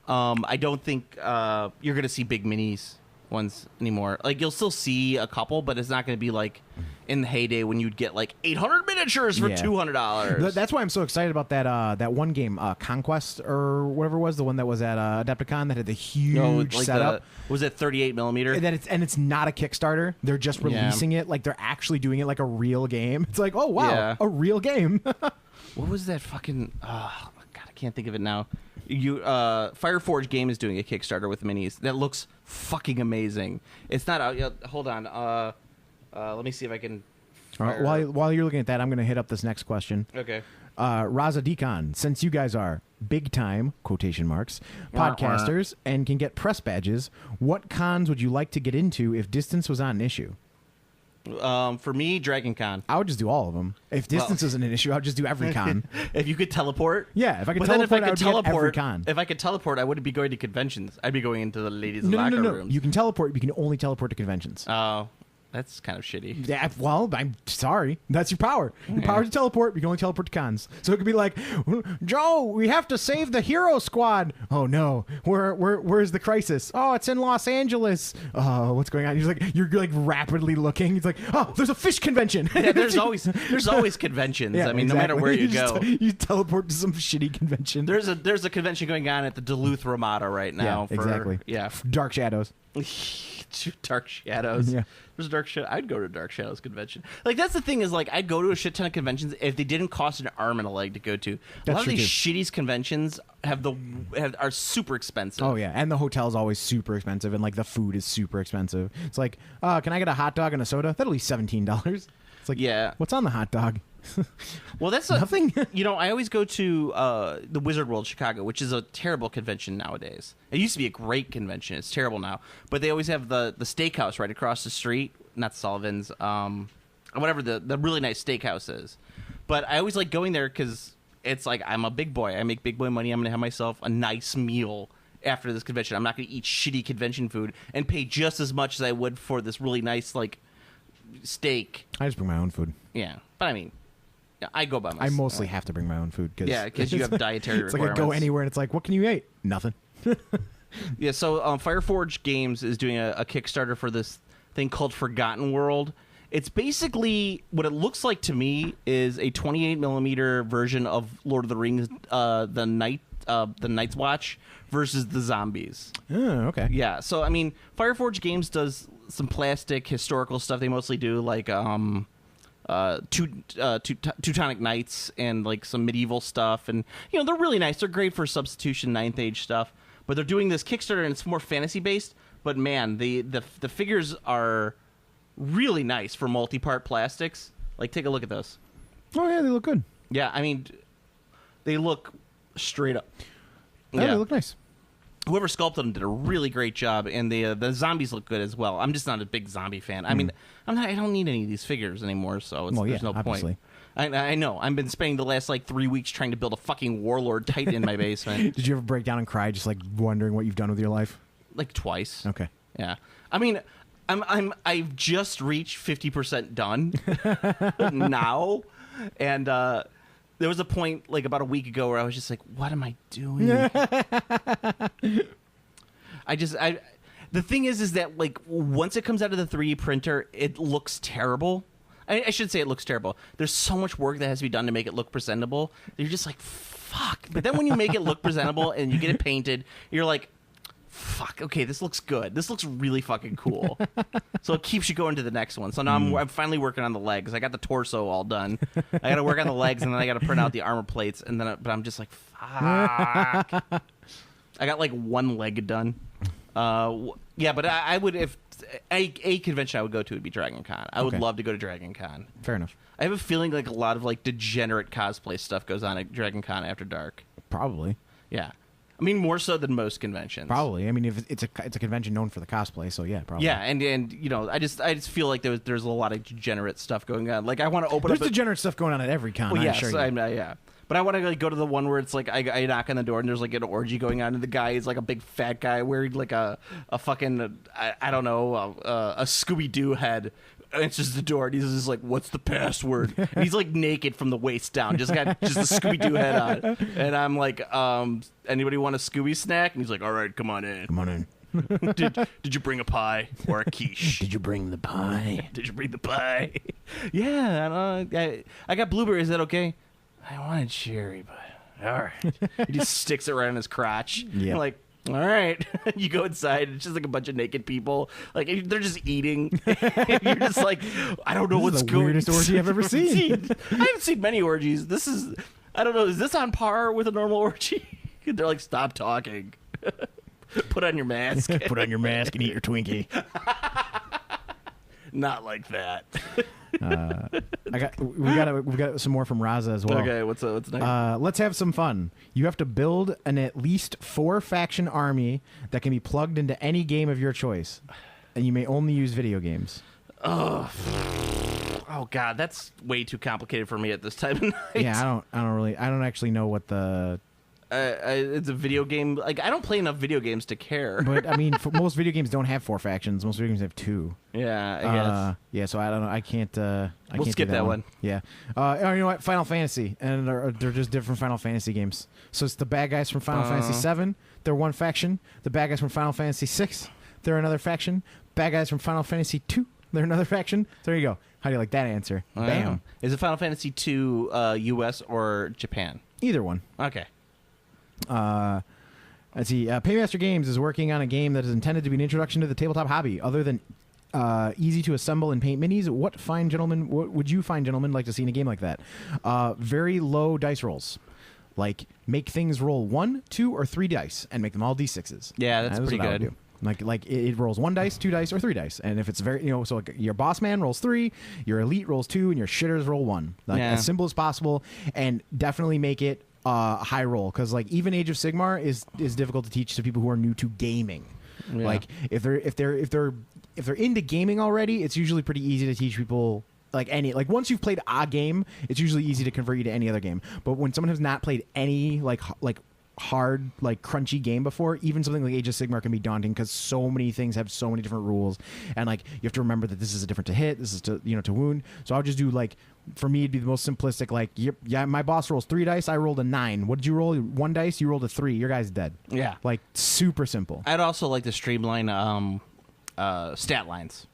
I don't think you're going to see big minis ones anymore. Like, you'll still see a couple, but it's not going to be like in the heyday when you'd get like 800 miniatures for $200. That's why I'm so excited about that one game, Conquest or whatever it was, the one that was at Adepticon that had the huge setup. Was it 38 millimeter? And it's not a Kickstarter. They're just releasing it like they're actually doing it like a real game. It's like, oh wow, a real game. What was that fucking? God, I can't think of it now. Fireforge Game is doing a Kickstarter with minis that looks fucking amazing. It's not out yet. Hold on. Let me see if I can. While you're looking at that, I'm going to hit up this next question. Okay. Raza Decon, since you guys are big time quotation marks podcasters and can get press badges, what cons would you like to get into if distance was not an issue? For me, Dragon Con. I would just do all of them. If distance isn't an issue, I'd just do every con. If you could teleport? Yeah, if I could teleport, I would get every con. If I could teleport, I wouldn't be going to conventions. I'd be going into the ladies' locker rooms. You can teleport, but you can only teleport to conventions. Oh, that's kind of shitty. Yeah, well, I'm sorry. That's your power. Your power to teleport, but you can only teleport to cons. So it could be like, Joe, we have to save the hero squad. Oh no, where's the crisis? Oh, it's in Los Angeles. Oh, what's going on? You're like rapidly looking. He's like, oh, there's a fish convention. Yeah, there's always conventions. Yeah, I mean, no matter where you go, you teleport to some shitty convention. There's a convention going on at the Duluth Ramada right now. Exactly. Yeah, Dark Shadows. Dark Shadows. Yeah. There's a Dark Shadow. I'd go to a Dark Shadows convention. Like, that's the thing is, like, I'd go to a shit ton of conventions if they didn't cost an arm and a leg to go to. A lot of these shitty conventions are super expensive. Oh yeah, and the hotel's always super expensive, and like the food is super expensive. It's like, can I get a hot dog and a soda? That'll be $17. It's like, yeah, what's on the hot dog? Well, that's nothing. I always go to the Wizard World Chicago, which is a terrible convention nowadays. It used to be a great convention. It's terrible now. But they always have the steakhouse right across the street. Not Sullivan's. Whatever the really nice steakhouse is. But I always like going there because it's like, I'm a big boy. I make big boy money. I'm going to have myself a nice meal after this convention. I'm not going to eat shitty convention food and pay just as much as I would for this really nice, like, steak. I just bring my own food. Yeah. But I mean, yeah, I go by myself. I mostly have to bring my own food. Because you have dietary it's requirements. Like I go anywhere and it's like, what can you eat? Nothing. Yeah, so Fireforge Games is doing a Kickstarter for this thing called Forgotten World. It's basically, what it looks like to me is a 28 millimeter version of Lord of the Rings, the Night's Watch versus the zombies. Oh, okay. Yeah, so I mean, Fireforge Games does some plastic historical stuff. They mostly do like Teutonic Knights and like some medieval stuff, and they're really nice. They're great for substitution 9th Age stuff. But they're doing this Kickstarter and it's more fantasy based. But man, the figures are really nice for multi-part plastics. Like, take a look at this. Oh yeah, they look good. Yeah, I mean, they look straight up. Yeah, they look nice. Whoever sculpted them did a really great job, and the zombies look good as well. I'm just not a big zombie fan. I mean, I don't need any of these figures anymore, so there's no obviously. point. I know. I've been spending the last 3 weeks trying to build a fucking Warlord Titan in my basement. Did you ever break down and cry, just like wondering what you've done with your life? Like twice. Okay. Yeah. I mean, I've just reached 50% done now, and there was a point like about a week ago where I was just like, what am I doing? The thing is that like once it comes out of the 3D printer, it looks terrible. I should say it looks terrible. There's so much work that has to be done to make it look presentable. You're just like, fuck. But then when you make it look presentable and you get it painted, you're like, fuck, okay, this looks good. This looks really fucking cool. So it keeps you going to the next one. So now I'm finally working on the legs. I got the torso all done. I got to work on the legs, and then I got to print out the armor plates. And then, but I'm just like, fuck. I got like one leg done. Yeah, but I would, if a convention I would go to would be Dragon Con. I would love to go to Dragon Con. Fair enough. I have a feeling like a lot of like degenerate cosplay stuff goes on at Dragon Con after dark. Probably. Yeah. I mean, more so than most conventions. Probably. I mean, if it's a convention known for the cosplay, so yeah, probably. Yeah, and you know, I just feel like there's a lot of degenerate stuff going on. Like I want to open There's up. degenerate stuff going on at every con. Well, yes, sure yeah. But I want to like go to the one where it's like I knock on the door and there's like an orgy going on, and the guy is like a big fat guy wearing like a fucking I don't know a Scooby-Doo head. Answers the door and he's just like, "What's the password?" And he's like naked from the waist down, just got just a Scooby-Doo head on. And I'm like, "Anybody want a Scooby snack?" And he's like, "All right, come on in. Come on in." Did you bring a pie or a quiche? Did you bring the pie? Did you bring the pie? Yeah, I got blueberry. Is that okay? I wanted cherry, but all right. He just sticks it right on his crotch. Yeah. Like, all right. You go inside. It's just like a bunch of naked people. Like they're just eating. You're just like, I don't know what's the going. Weirdest orgy I've ever seen. I haven't seen many orgies. This is, I don't know. Is this on par with a normal orgy? They're like, stop talking. Put on your mask. Put on your mask and eat your Twinkie. Not like that. We got some more from Raza as well. Okay, what's next? Let's have some fun. You have to build an at least 4 faction army that can be plugged into any game of your choice, and you may only use video games. Oh God, that's way too complicated for me at this time of night. Yeah, I don't actually know what the. It's a video game. Like I don't play enough video games to care. But I mean, most video games don't have 4 factions. Most video games have 2. Yeah, I guess. Yeah, so I don't know. I can't. We'll can't skip do that one. Yeah. Oh, you know what? Final Fantasy, and they're just different Final Fantasy games. So it's the bad guys from Final Fantasy 7. They're one faction. The bad guys from Final Fantasy 6. They're another faction. Bad guys from Final Fantasy 2. They're another faction. There you go. How do you like that answer? Bam. Is it Final Fantasy 2 U.S. or Japan? Either one. Okay. Let's see. Paymaster Games is working on a game that is intended to be an introduction to the tabletop hobby. Other than easy to assemble and paint minis, what would you fine gentlemen like to see in a game like that? Very low dice rolls. Like make things roll 1, 2, or 3 dice and make them all d6s. Yeah, that's pretty good. Like it rolls 1 dice, 2 dice, or 3 dice, and if it's very so like your boss man rolls 3, your elite rolls 2, and your shitters roll 1. Like as simple as possible, and definitely make it high roll, because like even Age of Sigmar is difficult to teach to people who are new to gaming. Yeah. Like if they're into gaming already, it's usually pretty easy to teach people. Like once you've played a game, it's usually easy to convert you to any other game. But when someone has not played any like hard like crunchy game before, even something like Age of Sigmar can be daunting, because so many things have so many different rules, and like you have to remember that this is a different to hit, this is to to wound. So I'll just do like, for me it'd be the most simplistic, like yeah my boss rolls 3 dice, I rolled a 9. What did you roll? 1 dice, you rolled a 3, your guy's dead. Yeah, like super simple. I'd also like to streamline stat lines.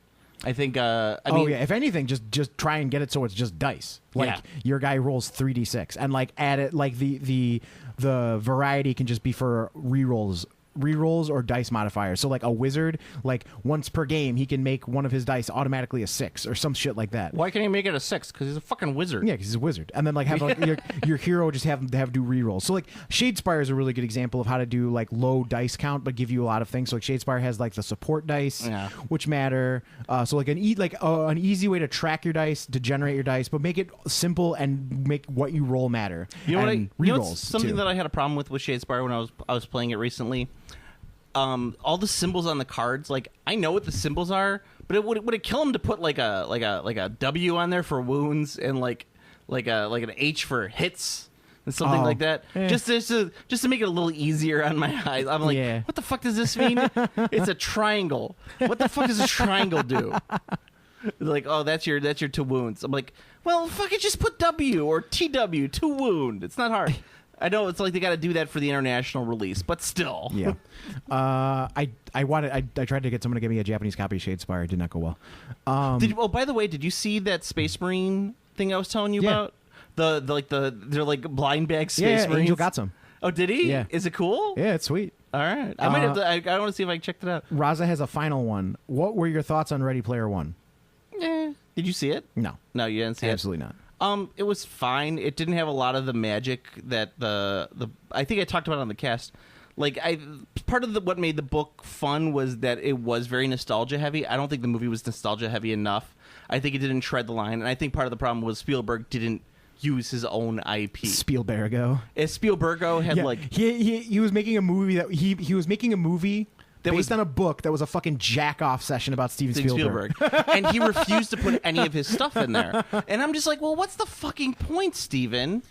I think if anything, just try and get it so it's just dice. Like your guy rolls 3d6, and like add it, like the variety can just be for rerolls or dice modifiers. So like a wizard, like once per game he can make one of his dice automatically a 6 or some shit like that. Why can't he make it a 6? Because he's a fucking wizard. Yeah, because he's a wizard. And then like have like, your hero just have do rerolls. So like Shadespire is a really good example of how to do like low dice count but give you a lot of things. So like Shadespire has like the support dice, which matter. So like an easy way to track your dice, to generate your dice, but make it simple and make what you roll matter. You know and what? Rerolls Something too. that I had a problem with Shadespire when I was playing it recently. All the symbols on the cards, like I know what the symbols are, but would it kill him to put like a W on there for wounds and like an H for hits and something like that, just to make it a little easier on my eyes. I'm like, what the fuck does this mean? It's a triangle. What the fuck does a triangle do? Like, oh, that's your to wounds. I'm like, well, fuck it, just put W or TW to wound. It's not hard. I know it's like they got to do that for the international release, but still. Yeah. I tried to get someone to give me a Japanese copy of Shadespire. It did not go well. By the way, did you see that Space Marine thing I was telling you about? They're like blind bag Space Marines. Angel got some. Oh, did he? Yeah. Is it cool? Yeah, it's sweet. All right. I might have to. I want to see if I checked it out. Raza has a final one. What were your thoughts on Ready Player One? Did you see it? No. No, you didn't see it? Absolutely not. It was fine. It didn't have a lot of the magic that I think I talked about on the cast. Like part of what made the book fun was that it was very nostalgia heavy. I don't think the movie was nostalgia heavy enough. I think it didn't tread the line, and I think part of the problem was Spielberg didn't use his own IP. Spielbergo. Spielbergo had he was making a movie that he was making a movie based on a book that was a fucking jack-off session about Steven Spielberg. And he refused to put any of his stuff in there. And I'm just like, well, what's the fucking point, Steven?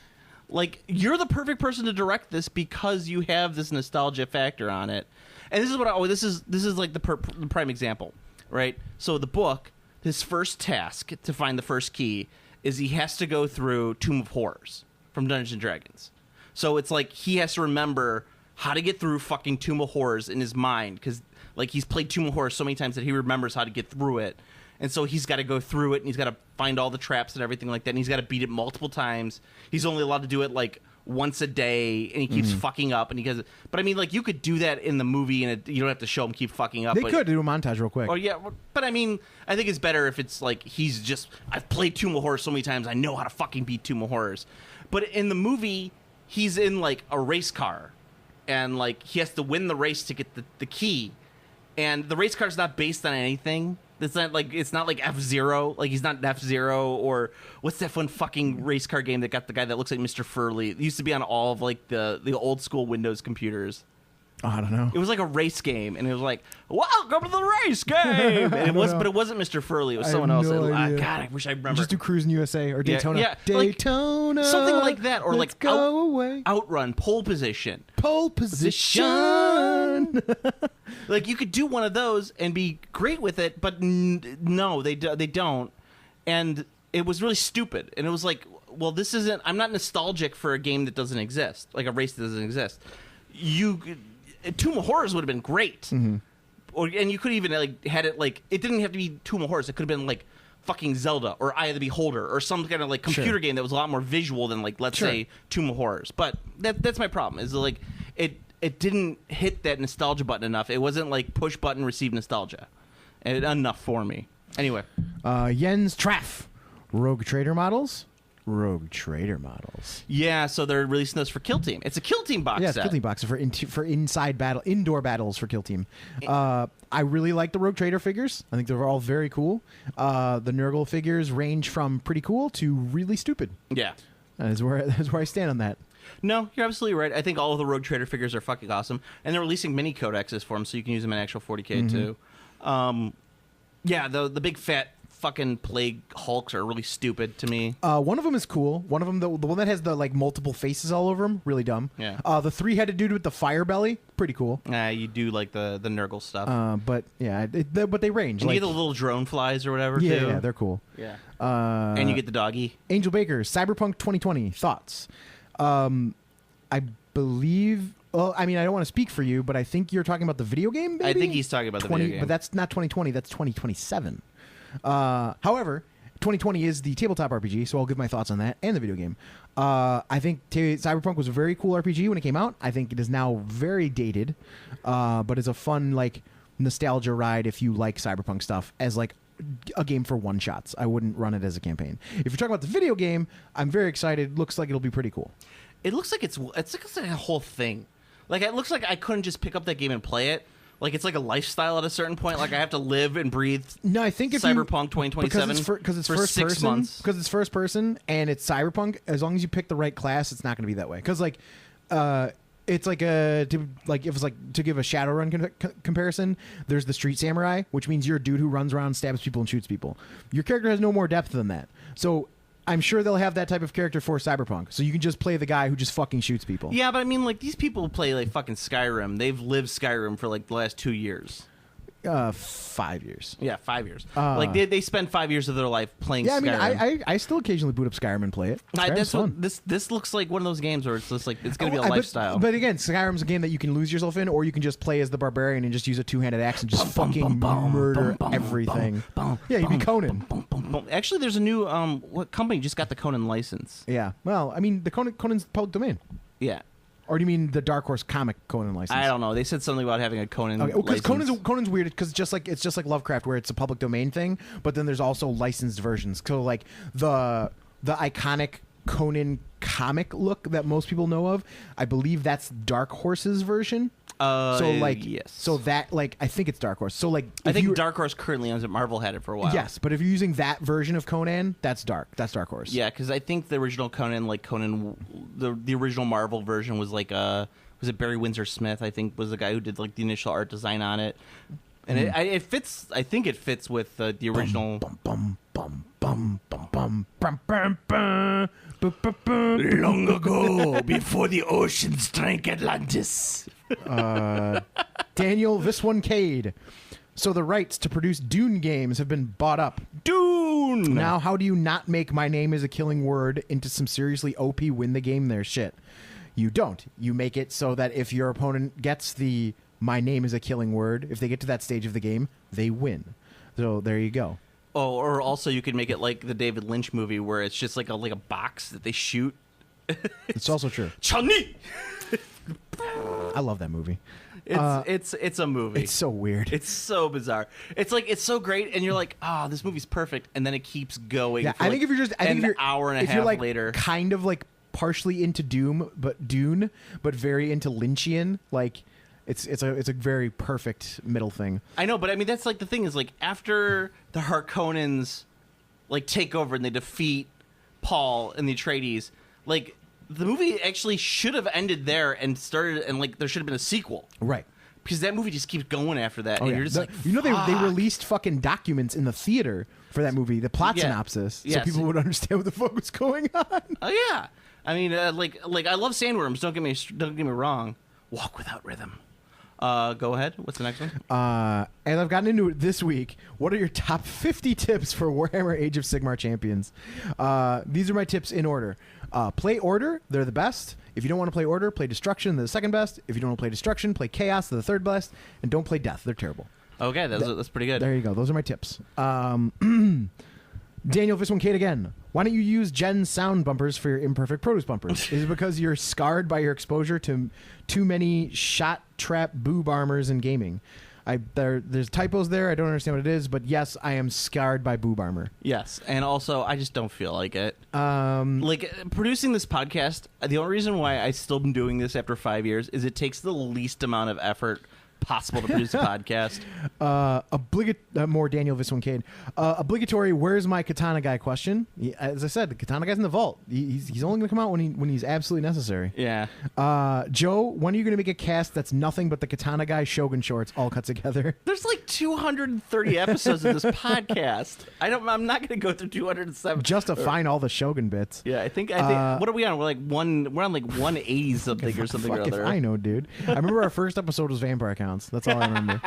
Like, you're the perfect person to direct this because you have this nostalgia factor on it. And this is what this is like the prime example, right? So the book, his first task to find the first key is he has to go through Tomb of Horrors from Dungeons & Dragons. So it's like he has to remember how to get through fucking Tomb of Horrors in his mind, because like he's played Tomb of Horrors so many times that he remembers how to get through it, and so he's got to go through it, and he's got to find all the traps and everything like that, and he's got to beat it multiple times. He's only allowed to do it like once a day, and he keeps fucking up, and he does. But I mean, like, you could do that in the movie, and you don't have to show him keep fucking up. They could do a montage real quick. Oh yeah, but I mean, I think it's better if it's like I've played Tomb of Horrors so many times, I know how to fucking beat Tomb of Horrors. But in the movie, he's in like a race car, and like he has to win the race to get the key, and the race car's not based on anything. It's not like F-Zero. Like, he's not F-Zero, or what's that fun fucking race car game that got the guy that looks like Mr. Furley? It used to be on all of like the old school Windows computers. Oh, I don't know. It was like a race game, and it was like, welcome to the race game. And but it wasn't Mr. Furley. It was someone else. God, I wish I remember. Just do Cruising USA or Daytona. Yeah, Daytona. Like, something like that, or let's like go away. Outrun, pole position. Pole position. Like, you could do one of those and be great with it, but no, they don't. And it was really stupid. And it was like, well, this isn't. I'm not nostalgic for a game that doesn't exist, like a race that doesn't exist. Tomb of Horrors would have been great, and you could even like had it like it didn't have to be Tomb of Horrors. It could have been like fucking Zelda or Eye of the Beholder or some kind of like computer game that was a lot more visual than like let's say Tomb of Horrors. But that's my problem. Is like it didn't hit that nostalgia button enough. It wasn't like push button receive nostalgia enough for me. Anyway, Jens Traff, Rogue Trader models. Yeah, so they're releasing those for Kill Team. It's a Kill Team box set. Yeah, it's Kill Team box for indoor battles for Kill Team. I really like the Rogue Trader figures. I think they're all very cool. The Nurgle figures range from pretty cool to really stupid. Yeah. That's where I stand on that. No, you're absolutely right. I think all of the Rogue Trader figures are fucking awesome. And they're releasing mini codexes for them, so you can use them in actual 40K too. Yeah, the big fat fucking plague hulks are really stupid to me. One of them is cool. One of them, the one that has the like multiple faces all over him, really dumb. Yeah. The three-headed dude with the fire belly, pretty cool. You do like the Nurgle stuff. But yeah, but they range. And you get the little drone flies or whatever too. Yeah, they're cool. Yeah. And you get the doggy. Angel Baker, Cyberpunk 2020 thoughts. I believe. Well, I mean, I don't want to speak for you, but I think you're talking about the video game. Maybe? I think he's talking about the video game, but that's not 2020. That's 2027. However, 2020 is the tabletop RPG, so I'll give my thoughts on that and the video game. I think Cyberpunk was a very cool RPG when it came out. I think it is now very dated, but it's a fun like nostalgia ride if you like Cyberpunk stuff as like a game for one shots. I wouldn't run it as a campaign. If you're talking about the video game, I'm very excited. Looks like it'll be pretty cool. It looks like it's like a whole thing. Like, it looks like I couldn't just pick up that game and play it. Like, it's like a lifestyle at a certain point. Like, I have to live and breathe. No, I think if Cyberpunk 2027 because it's for first 6 person, months. Because it's first person and it's Cyberpunk. As long as you pick the right class, it's not going to be that way. Because like, it's like if it's like to give a Shadowrun comparison. There's the Street Samurai, which means you're a dude who runs around, stabs people, and shoots people. Your character has no more depth than that. So I'm sure they'll have that type of character for Cyberpunk. So you can just play the guy who just fucking shoots people. Yeah, but I mean, like, these people play like fucking Skyrim. They've lived Skyrim for like the last 2 years. 5 years. Yeah, 5 years. Like they spend 5 years of their life playing. Yeah, I mean, Skyrim. I still occasionally boot up Skyrim and play it. Skyrim's fun. This looks like one of those games where it's just like it's going to be a lifestyle. But again, Skyrim's a game that you can lose yourself in, or you can just play as the barbarian and just use a two-handed axe and just fucking murder everything. Yeah, you'd be Conan. Actually, there's a new what company just got the Conan license? Yeah. Well, I mean, the Conan's public domain. Yeah. Or do you mean the Dark Horse comic Conan license? I don't know. They said something about having a Conan license. Because Conan's weird because it's just like Lovecraft where it's a public domain thing, but then there's also licensed versions. So like the iconic Conan comic look that most people know of, I believe that's Dark Horse's version. Yes. So that like I think it's Dark Horse. So like I think Dark Horse currently owns it. Marvel had it for a while. Yes, but if you're using that version of Conan, that's Dark Horse. Yeah, because I think the original Conan, the original Marvel version was like was it Barry Windsor Smith? I think was the guy who did like the initial art design on it, and it fits. I think it fits with the original. Long ago, before the oceans drank Atlantis. Daniel, this one Cade. So the rights to produce Dune games have been bought up. Dune! Now, how do you not make My Name is a Killing Word into some seriously OP win the game there shit? You don't. You make it so that if your opponent gets the My Name is a Killing Word, if they get to that stage of the game, they win. So there you go. Oh, or also you could make it like the David Lynch movie where it's just like a box that they shoot. It's also true. Chani! I love that movie. It's a movie. It's so weird. It's so bizarre. It's like it's so great, and you're like, oh, this movie's perfect, and then it keeps going. Yeah, for if you're just an hour and a half like later, kind of like partially into Dune, but very into Lynchian, like it's a very perfect middle thing. I know, but I mean that's like the thing is like after the Harkonnens like take over and they defeat Paul and the Atreides, like. The movie actually should have ended there and started, and like there should have been a sequel, right? Because that movie just keeps going after that, and you're just like, they released fucking documents in the theater for that movie, the plot synopsis, so people would understand what the fuck was going on. Oh yeah, I mean, like I love sandworms. Don't get me wrong. Walk without rhythm. Go ahead. What's the next one? And I've gotten into it this week. What are your top 50 tips for Warhammer Age of Sigmar champions? These are my tips in order. Play Order. They're the best. If you don't want to play Order, play Destruction. They're the second best. If you don't want to play Destruction, play Chaos. They're the third best. And don't play Death. They're terrible. Okay, that's pretty good. There you go. Those are my tips. Daniel, this one, Kate again. Why don't you use Jen's sound bumpers for your imperfect produce bumpers? Is it because you're scarred by your exposure to too many shot trap boob armors in gaming? There's typos there. I don't understand what it is, but yes, I am scarred by boob armor. Yes, and also I just don't feel like it. Like producing this podcast, the only reason why I still been doing this after 5 years is it takes the least amount of effort possible to produce a podcast. More Daniel Viswankade. Obligatory. Where's my katana guy? Question. As I said, the katana guy's in the vault. He's only going to come out when he's absolutely necessary. Yeah. Joe, when are you going to make a cast that's nothing but the katana guy Shogun shorts all cut together? There's like 230 episodes of this podcast. I'm not going to go through 207 just to find all the Shogun bits. Yeah, I think. What are we on? We're on like 180 something or something or other. I know, dude. I remember our first episode was vampire accounts. That's all I remember.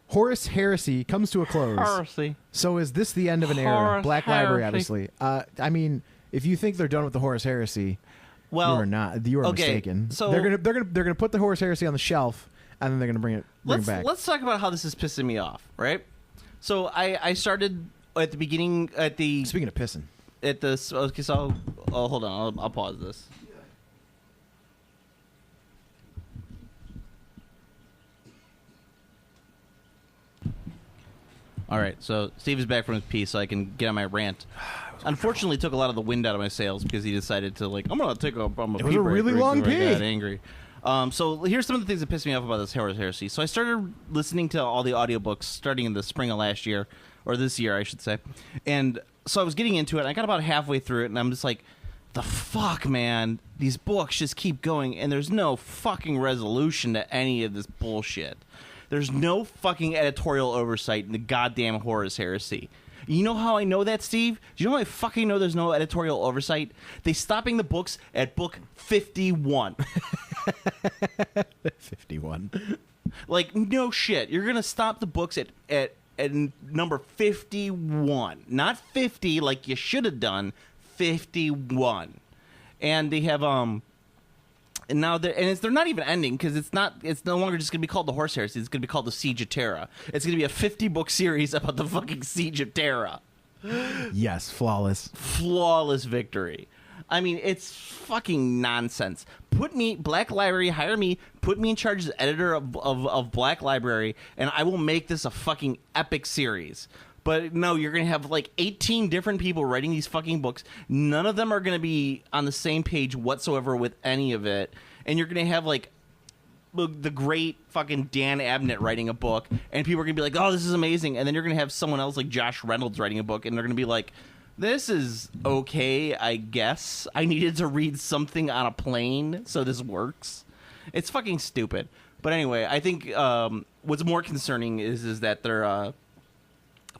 Horus Heresy comes to a close. Heresy. So is this the end of an era? Black Library, obviously. I mean, if you think they're done with the Horus Heresy, you are not. You are mistaken. So they're gonna put the Horus Heresy on the shelf, and then they're gonna bring it back. Let's talk about how this is pissing me off, right? So I started at the beginning Speaking of pissing. Okay, so hold on. I'll pause this. All right, so Steve is back from his pee, so I can get on my rant. Unfortunately, it took a lot of the wind out of my sails because he decided to I'm gonna take a pee break. It was a really long pee. I got angry. So here's some of the things that pissed me off about this Horus Heresy. So I started listening to all the audiobooks starting in the spring of last year, or this year, I should say. And so I was getting into it. And I got about halfway through it, and I'm just like, the fuck, man? These books just keep going, and there's no fucking resolution to any of this bullshit. There's no fucking editorial oversight in the goddamn Horus Heresy. You know how I know that, Steve? Do you know how I fucking know there's no editorial oversight? They stopping the books at book 51. 51. Like, no shit. You're going to stop the books at number 51. Not 50 like you should have done, 51. And they have, and now they're not even ending because it's no longer just going to be called the Horse Heresy. It's going to be called the Siege of Terra. It's going to be a 50-book series about the fucking Siege of Terra. Yes, flawless. Flawless victory. I mean, it's fucking nonsense. Black Library, hire me, put me in charge as editor of Black Library, and I will make this a fucking epic series. But no, you're going to have like 18 different people writing these fucking books. None of them are going to be on the same page whatsoever with any of it. And you're going to have like the great fucking Dan Abnett writing a book, and people are going to be like, oh, this is amazing. And then you're going to have someone else like Josh Reynolds writing a book, and they're going to be like, this is okay, I guess. I needed to read something on a plane, so this works. It's fucking stupid. But anyway, I think what's more concerning is that their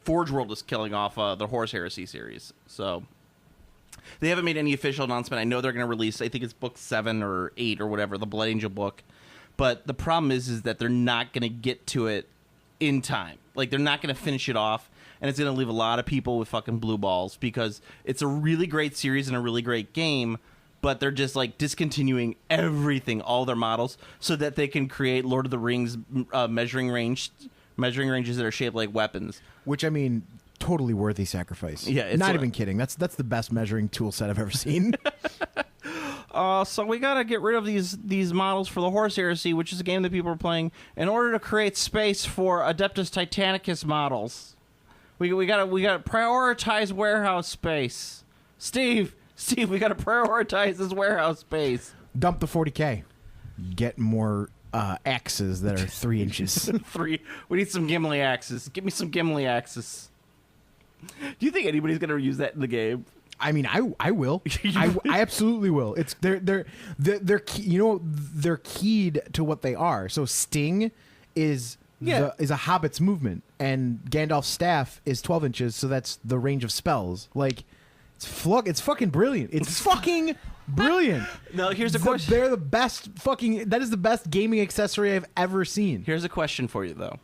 Forge World is killing off the Horse Heresy series. So they haven't made any official announcement. I know they're going to release, I think it's book 7 or 8 or whatever, the Blood Angel book. But the problem is that they're not going to get to it in time. Like, they're not going to finish it off. And it's going to leave a lot of people with fucking blue balls because it's a really great series and a really great game, but they're just like discontinuing everything, all their models, so that they can create Lord of the Rings measuring ranges that are shaped like weapons. Which, I mean, totally worthy sacrifice. Yeah, it's not even kidding. That's the best measuring tool set I've ever seen. So we gotta get rid of these models for the Horse Heresy, which is a game that people are playing, in order to create space for Adeptus Titanicus models. We gotta prioritize warehouse space. Steve, we gotta prioritize this warehouse space. Dump the 40K. Get more axes that are 3 inches. We need some Gimli axes. Give me some Gimli axes. Do you think anybody's gonna use that in the game? I mean, I will. I absolutely will. It's they're they're keyed to what they are. So Sting is a Hobbit's movement, and Gandalf's staff is 12 inches, so that's the range of spells. Like, it's fucking brilliant. It's fucking brilliant. No, here's a question. They're the best fucking. That is the best gaming accessory I've ever seen. Here's a question for you, though.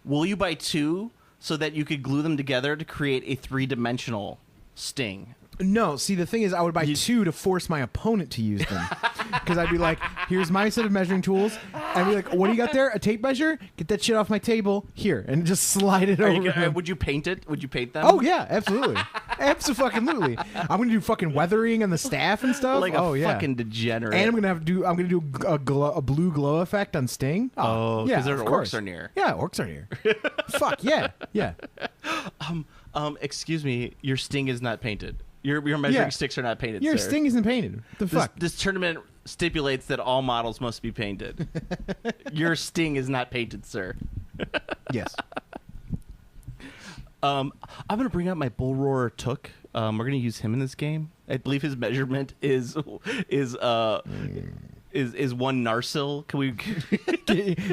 Will you buy 2 so that you could glue them together to create a 3-dimensional Sting? No, see, the thing is, I would buy 2 to force my opponent to use them. Because I'd be like, here's my set of measuring tools. I'd be like, what do you got there? A tape measure? Get that shit off my table. Here. And just slide it over. Would you paint it? Would you paint them? Oh, yeah, absolutely. Absolutely. I'm going to do fucking weathering on the staff and stuff. Like a fucking degenerate. And I'm going to do a blue glow effect on Sting. Oh, because their orcs are near. Yeah, orcs are near. Fuck, yeah. Excuse me, your Sting is not painted. Your measuring sticks are not painted, Your sir. Sting isn't painted. The fuck? This tournament stipulates that all models must be painted. Your Sting is not painted, sir. Yes. I'm going to bring out my Bull Roarer Took. We're going to use him in this game. I believe his measurement is 1 Narsil. Can we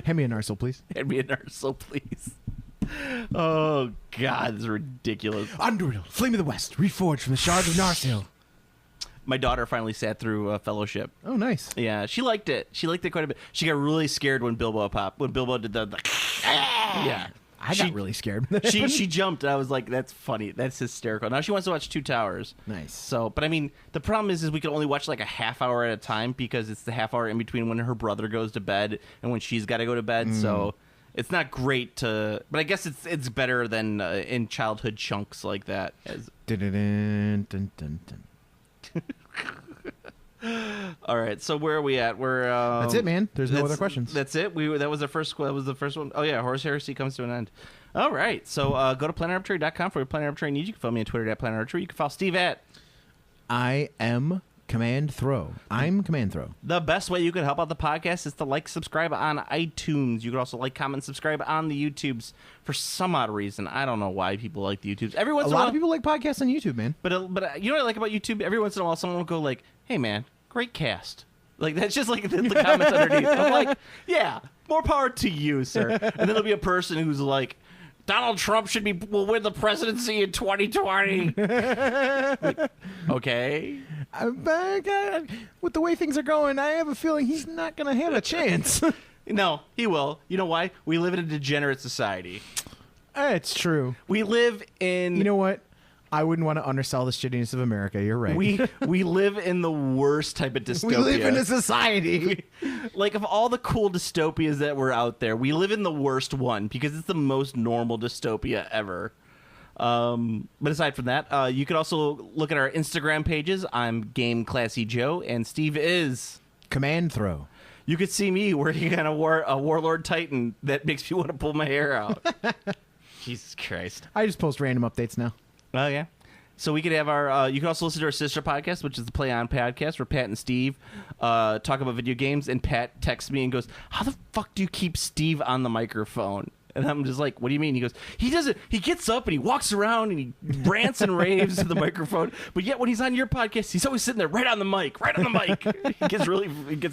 Hand me a Narsil, please. Hand me a Narsil, please. Oh, God, this is ridiculous. Underworld, Flame of the West, reforged from the shards of Narsil. My daughter finally sat through Fellowship. Oh, nice. Yeah, she liked it. She liked it quite a bit. She got really scared when Bilbo popped. When Bilbo did the yeah. I got really scared. she jumped. And I was like, that's funny. That's hysterical. Now she wants to watch 2 Towers. Nice. So, but I mean, the problem is we can only watch like a half hour at a time because it's the half hour in between when her brother goes to bed and when she's got to go to bed. So it's not great to, but I guess it's better than in childhood chunks like that. All right, so where are we at? We're that's it, man. There's no other questions. That's it. That was the first one. Oh yeah, Horse Heresy comes to an end. All right, so go to planetarbitrary.com for your Planet Arbitrary needs. You can follow me on Twitter at Planet Arbitrary. You can follow Steve at I am Command Throw. I'm Command Throw. The best way you can help out the podcast is to like, subscribe on iTunes. You can also like, comment, subscribe on the YouTubes. For some odd reason, I don't know why people like the YouTubes. Every once in a while, of people like podcasts on YouTube, man. But you know what I like about YouTube? Every once in a while, someone will go like, "Hey, man, great cast." Like that's just like the comments underneath. I'm like, "Yeah, more power to you, sir." And then there'll be a person who's like, Donald Trump will win the presidency in 2020. Like, okay. With the way things are going, I have a feeling he's not going to have a chance. No, he will. You know why? We live in a degenerate society. It's true. We live in... You know what? I wouldn't want to undersell the shittiness of America. You're right. We live in the worst type of dystopia. We live in a society. Like, of all the cool dystopias that were out there, we live in the worst one because it's the most normal dystopia ever. But aside from that, you can also look at our Instagram pages. I'm Game Classy Joe, and Steve is... Command Throw. You could see me working on a Warlord Titan that makes me want to pull my hair out. Jesus Christ. I just post random updates now. Oh, yeah. So we could have our... you can also listen to our sister podcast, which is the Play On podcast, where Pat and Steve talk about video games, and Pat texts me and goes, how the fuck do you keep Steve on the microphone? And I'm just like, what do you mean? He goes, he does it. He gets up and he walks around and he rants and raves to the microphone. But yet when he's on your podcast, he's always sitting there right on the mic. He gets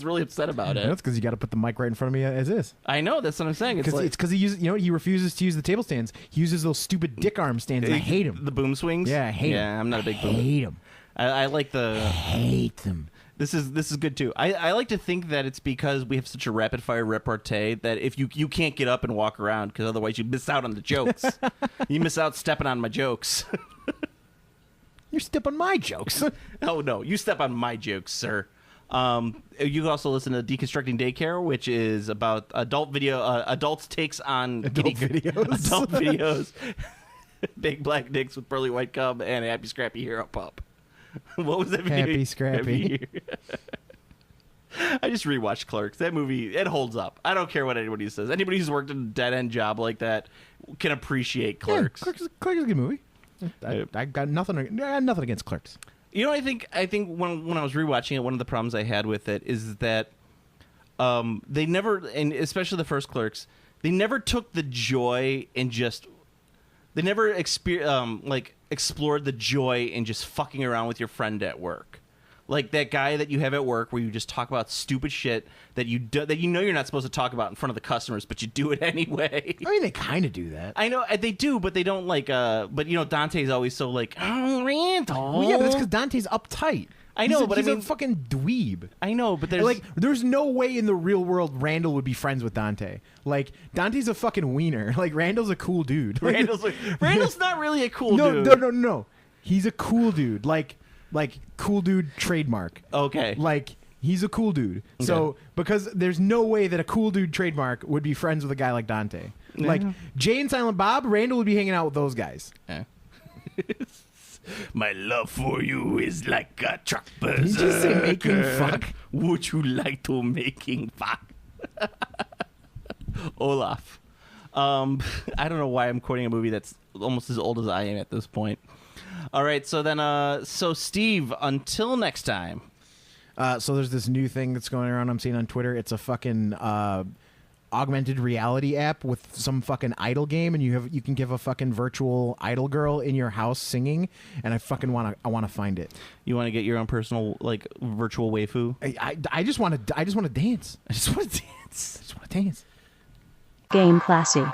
really upset about it. That's because you got to put the mic right in front of me as is. I know. That's what I'm saying. It's because he uses, he refuses to use the table stands. He uses those stupid dick arm stands. And I hate him. The boom swings. Yeah, I hate him. Yeah, I'm not a big boom. Hate him. I like the. Hate them. This is good too. I like to think that it's because we have such a rapid fire repartee that if you can't get up and walk around because otherwise you miss out on the jokes. You miss out stepping on my jokes. You step on my jokes. Oh no, you step on my jokes, sir. You can also listen to Deconstructing Daycare, which is about adults takes on adult videos, big black dicks with pearly white cum, and a happy scrappy hero pup. What was that video? Happy Scrappy. I just rewatched Clerks. That movie, it holds up. I don't care what anybody says. Anybody who's worked in a dead-end job like that can appreciate Clerks. Yeah, Clerks is a good movie. I got nothing against Clerks. You know, I think when I was rewatching it, one of the problems I had with it is that they never, and especially the first Clerks, they never took the joy and they never explored the in just fucking around with your friend at work. Like that guy that you have at work where you just talk about stupid shit that you know you're not supposed to talk about in front of the customers, but you do it anyway. I mean, they kind of do that. I know they do, but they don't but Dante's always so like, oh, Randall. Well, yeah, but that's because Dante's uptight. I know, but he's a fucking dweeb. I know, but there's no way in the real world Randall would be friends with Dante. Like, Dante's a fucking wiener. Like, Randall's a cool dude. Randall's not really a cool dude. No. He's a cool dude. Like cool dude trademark. Okay. Like, he's a cool dude. Okay. So, because there's no way that a cool dude trademark would be friends with a guy like Dante. Yeah. Like, Jay and Silent Bob, Randall would be hanging out with those guys. Yeah. My love for you is like a truck berserker. Did you just say making fuck? Would you like to making fuck? Olaf. I don't know why I'm quoting a movie that's almost as old as I am at this point. All right, so then, Steve, until next time. So there's this new thing that's going around I'm seeing on Twitter. It's a fucking augmented reality app with some fucking idol game, and you can give a fucking virtual idol girl in your house singing, and I fucking want to find it. You want to get your own personal like virtual waifu? I just want to dance. I just want to dance. Game Classy.